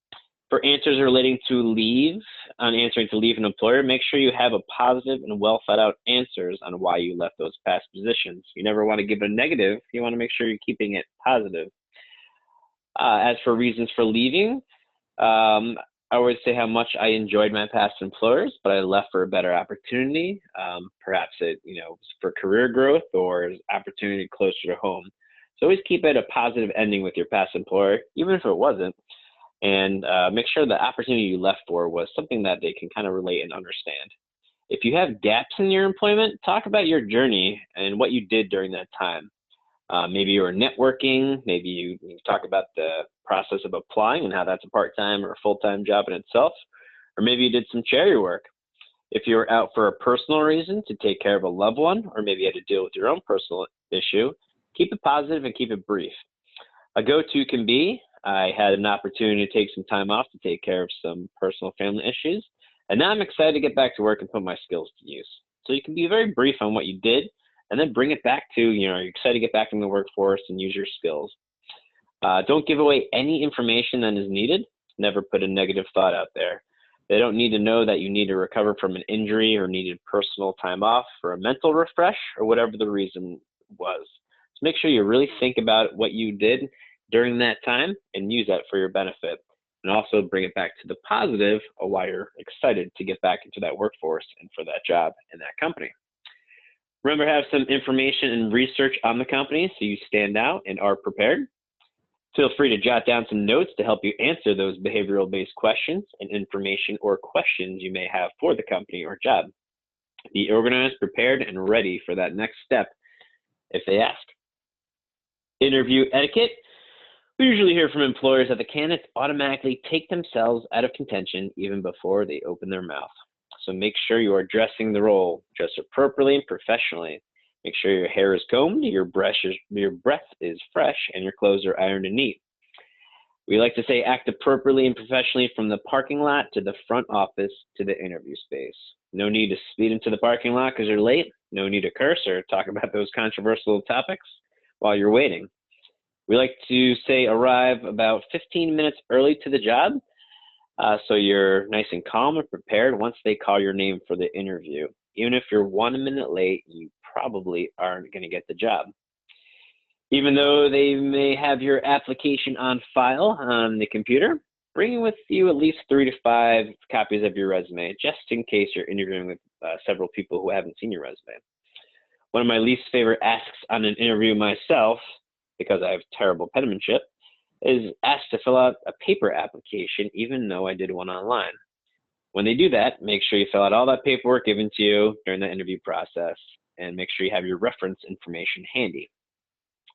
For answers relating to leave, on answering to leave an employer, make sure you have a positive and well thought out answers on why you left those past positions. You never want to give a negative. You want to make sure you're keeping it positive. As for reasons for leaving, I always say how much I enjoyed my past employers, but I left for a better opportunity. Perhaps it, for career growth or opportunity closer to home. So always keep it a positive ending with your past employer, even if it wasn't. And make sure the opportunity you left for was something that they can kind of relate and understand. If you have gaps in your employment, talk about your journey and what you did during that time. Maybe you were networking, maybe you talk about the process of applying and how that's a part-time or a full-time job in itself, or maybe you did some charity work. If you were out for a personal reason to take care of a loved one, or maybe you had to deal with your own personal issue, keep it positive and keep it brief. A go-to can be, I had an opportunity to take some time off to take care of some personal family issues, and now I'm excited to get back to work and put my skills to use. So you can be very brief on what you did, and then bring it back to, you're excited to get back in the workforce and use your skills. Don't give away any information that is needed. Never put a negative thought out there. They don't need to know that you need to recover from an injury or needed personal time off for a mental refresh or whatever the reason was. So make sure you really think about what you did during that time and use that for your benefit. And also bring it back to the positive of why you're excited to get back into that workforce and for that job in that company. Remember to have some information and research on the company so you stand out and are prepared. Feel free to jot down some notes to help you answer those behavioral-based questions and information or questions you may have for the company or job. Be organized, prepared, and ready for that next step if they ask. Interview etiquette. We usually hear from employers that the candidates automatically take themselves out of contention even before they open their mouth. So make sure you are dressing the role, dress appropriately and professionally. Make sure your hair is combed, your breath is fresh, and your clothes are ironed and neat. We like to say act appropriately and professionally from the parking lot to the front office to the interview space. No need to speed into the parking lot because you're late. No need to curse or talk about those controversial topics while you're waiting. We like to say arrive about 15 minutes early to the job so you're nice and calm and prepared once they call your name for the interview. Even if you're 1 minute late, you probably aren't going to get the job. Even though they may have your application on file on the computer, bring with you at least 3 to 5 copies of your resume, just in case you're interviewing with several people who haven't seen your resume. One of my least favorite asks on an interview myself, because I have terrible penmanship, is asked to fill out a paper application, even though I did one online. When they do that, make sure you fill out all that paperwork given to you during the interview process, and make sure you have your reference information handy.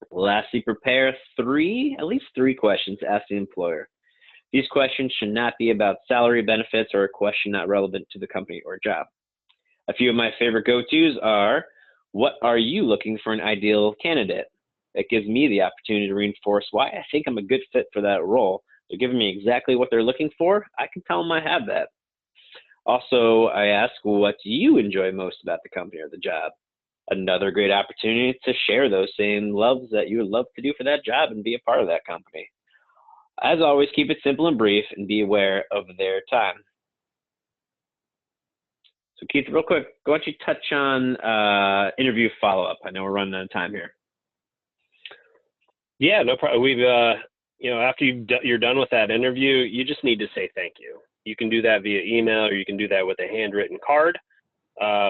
Lastly, prepare at least three questions to ask the employer. These questions should not be about salary, benefits, or a question not relevant to the company or job. A few of my favorite go-tos are, what are you looking for an ideal candidate? It gives me the opportunity to reinforce why I think I'm a good fit for that role. They're giving me exactly what they're looking for. I can tell them I have that. Also, I ask, what do you enjoy most about the company or the job? Another great opportunity to share those same loves that you would love to do for that job and be a part of that company. As always, keep it simple and brief and be aware of their time. So Keith, real quick, why don't you touch on interview follow-up? I know we're running out of time here. Yeah, no problem. We've, after you're done with that interview, you just need to say thank you. You can do that via email, or you can do that with a handwritten card,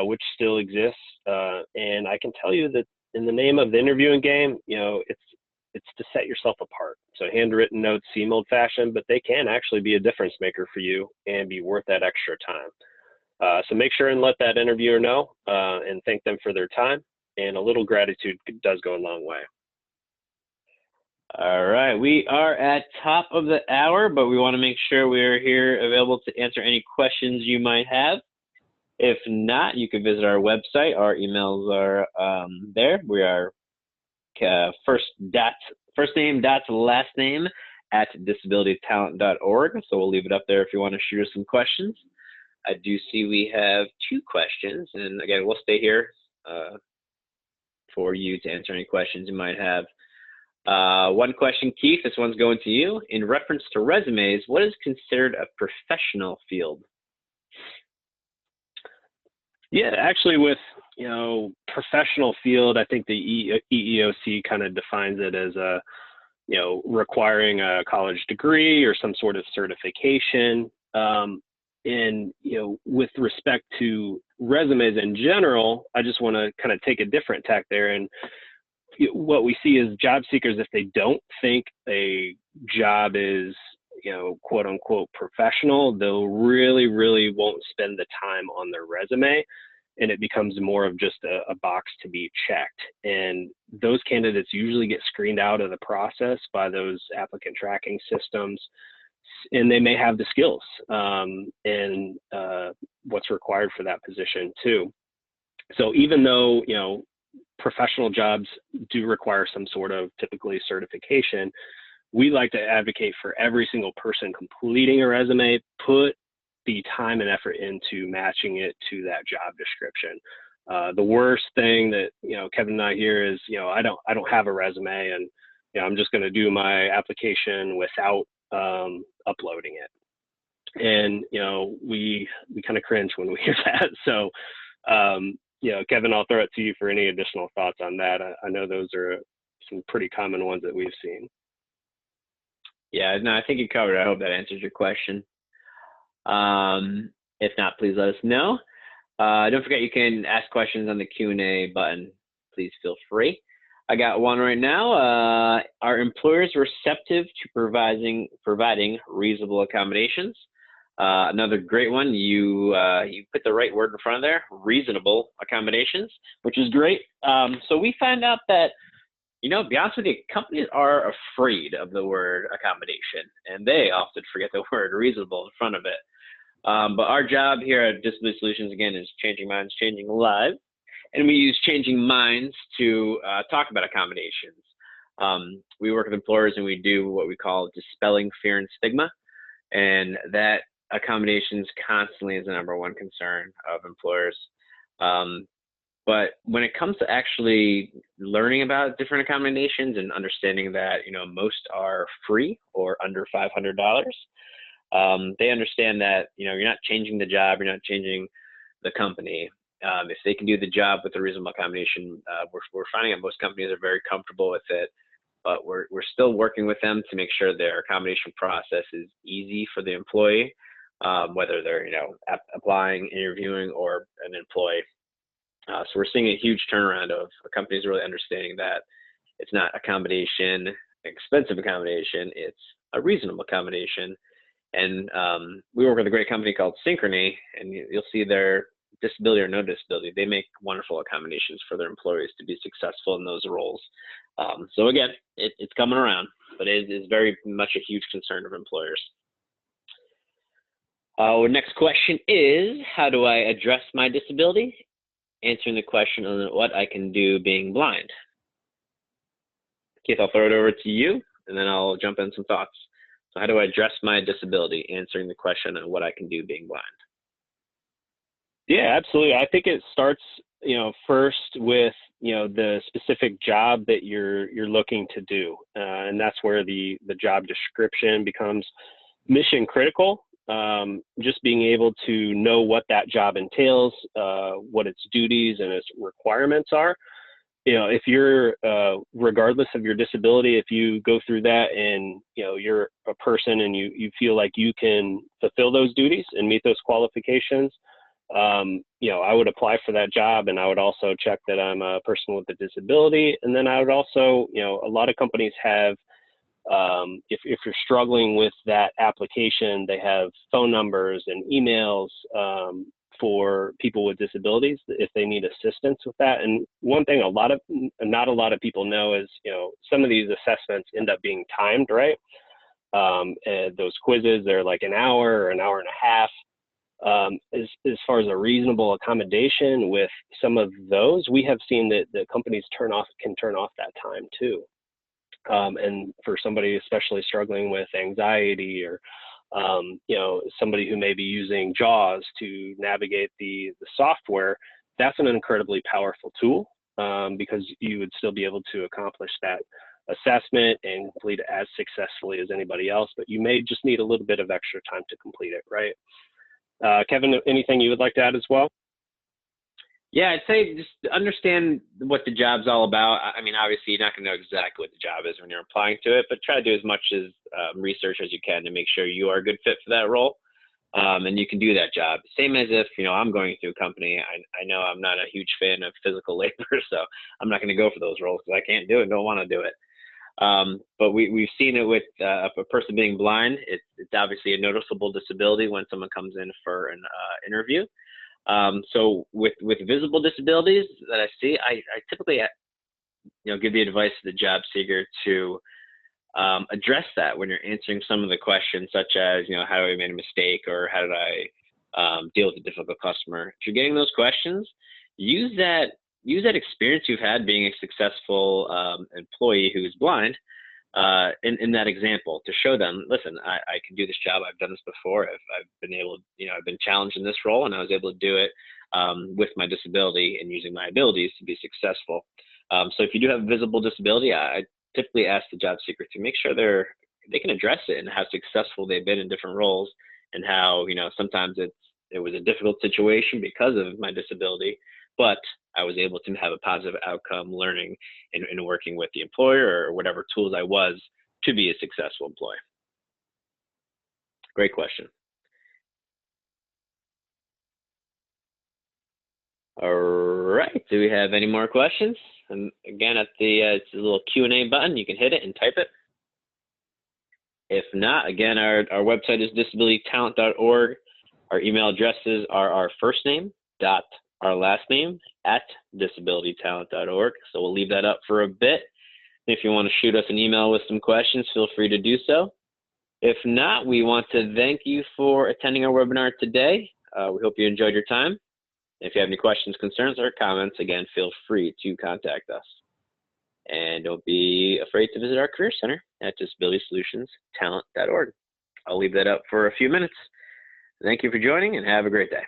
which still exists. And I can tell you that in the name of the interviewing game, it's to set yourself apart. So handwritten notes seem old-fashioned, but they can actually be a difference maker for you and be worth that extra time. So make sure and let that interviewer know and thank them for their time. And a little gratitude does go a long way. All right, we are at top of the hour, but we want to make sure we're here available to answer any questions you might have. If not, you can visit our website. Our emails are there. We are first name dot last name at disabilitytalent.org. So we'll leave it up there if you want to shoot us some questions. I do see we have 2 questions, and again, we'll stay here for you to answer any questions you might have. One question, Keith, this one's going to you. In reference to resumes, what is considered a professional field? Yeah, actually with, professional field, I think the EEOC kind of defines it as requiring a college degree or some sort of certification. And, with respect to resumes in general, I just want to kind of take a different tack there. And what we see is job seekers, if they don't think a job is, quote unquote professional, they'll really won't spend the time on their resume. And it becomes more of just a box to be checked. And those candidates usually get screened out of the process by those applicant tracking systems. And they may have the skills and what's required for that position too. So even though, professional jobs do require some sort of typically certification, we like to advocate for every single person completing a resume, put the time and effort into matching it to that job description. The worst thing that, Kevin and I hear is, I don't have a resume and, I'm just going to do my application without uploading it. And, we kind of cringe when we hear that. So, Kevin, I'll throw it to you for any additional thoughts on that. I know those are some pretty common ones that we've seen. Yeah, no, I think you covered it. I hope that answers your question. If not, please let us know. Don't forget you can ask questions on the Q&A button. Please feel free. I got one right now. Are employers receptive to providing reasonable accommodations? Another great one. You put the right word in front of there, reasonable accommodations, which is great. So we found out that, to be honest with you, companies are afraid of the word accommodation, and they often forget the word reasonable in front of it. But our job here at Disability Solutions, again, is changing minds, changing lives. And we use changing minds to talk about accommodations. We work with employers and we do what we call dispelling fear and stigma. And that accommodations constantly is the #1 concern of employers. But when it comes to actually learning about different accommodations and understanding that, most are free or under $500, they understand that, you're not changing the job, you're not changing the company. If they can do the job with a reasonable accommodation, we're finding that most companies are very comfortable with it, but we're still working with them to make sure their accommodation process is easy for the employee, whether they're, applying, interviewing, or an employee. So we're seeing a huge turnaround of companies really understanding that it's not accommodation, expensive accommodation, it's a reasonable accommodation. And we work with a great company called Synchrony, and you'll see their disability or no disability, they make wonderful accommodations for their employees to be successful in those roles. So again, it's coming around, but it is very much a huge concern of employers. Our next question is, how do I address my disability? Answering the question on what I can do being blind. Keith, I'll throw it over to you, and then I'll jump in some thoughts. So how do I address my disability? Answering the question on what I can do being blind. Yeah, absolutely. I think it starts, first with, the specific job that you're looking to do. And that's where the job description becomes mission critical. Just being able to know what that job entails, what its duties and its requirements are. If you're, regardless of your disability, if you go through that and, you're a person and you feel like you can fulfill those duties and meet those qualifications, I would apply for that job, and I would also check that I'm a person with a disability. And then I would also, a lot of companies have, if you're struggling with that application, they have phone numbers and emails for people with disabilities if they need assistance with that. And one thing not a lot of people know is, some of these assessments end up being timed, right? And those quizzes, they're like an hour or an hour and a half. As far as a reasonable accommodation with some of those, we have seen that the companies can turn off that time too. And for somebody especially struggling with anxiety or somebody who may be using JAWS to navigate the software, that's an incredibly powerful tool, because you would still be able to accomplish that assessment and complete it as successfully as anybody else, but you may just need a little bit of extra time to complete it, right? Kevin, anything you would like to add as well? Yeah, I'd say just understand what the job's all about. I mean, obviously, you're not going to know exactly what the job is when you're applying to it, but try to do as much as research as you can to make sure you are a good fit for that role, and you can do that job. Same as if, I'm going through a company. I know I'm not a huge fan of physical labor, so I'm not going to go for those roles because I can't do it, don't want to do it. But we've seen it with a person being blind. It's obviously a noticeable disability when someone comes in for an interview. So with visible disabilities that I see, I typically give the advice to the job seeker to address that when you're answering some of the questions, such as how do I made a mistake, or how did I deal with a difficult customer. If you're getting those questions, use that experience you've had being a successful employee who is blind in that example, to show them, listen, I can do this job. I've done this before. I've been able, I've been challenged in this role, and I was able to do it with my disability and using my abilities to be successful. So if you do have a visible disability, I typically ask the job seeker to make sure they can address it and how successful they've been in different roles, and how sometimes it was a difficult situation because of my disability, but I was able to have a positive outcome learning and working with the employer or whatever tools I was to be a successful employee. Great question. All right, do we have any more questions? And again, at it's a little Q&A button. You can hit it and type it. If not, again, our website is disabilitytalent.org. Our email addresses are our first name dot our last name at disabilitytalent.org. So we'll leave that up for a bit. If you want to shoot us an email with some questions, feel free to do so. If not, we want to thank you for attending our webinar today. We hope you enjoyed your time. If you have any questions, concerns, or comments, again, feel free to contact us. And don't be afraid to visit our Career Center at disabilitysolutionstalent.org. I'll leave that up for a few minutes. Thank you for joining, and have a great day.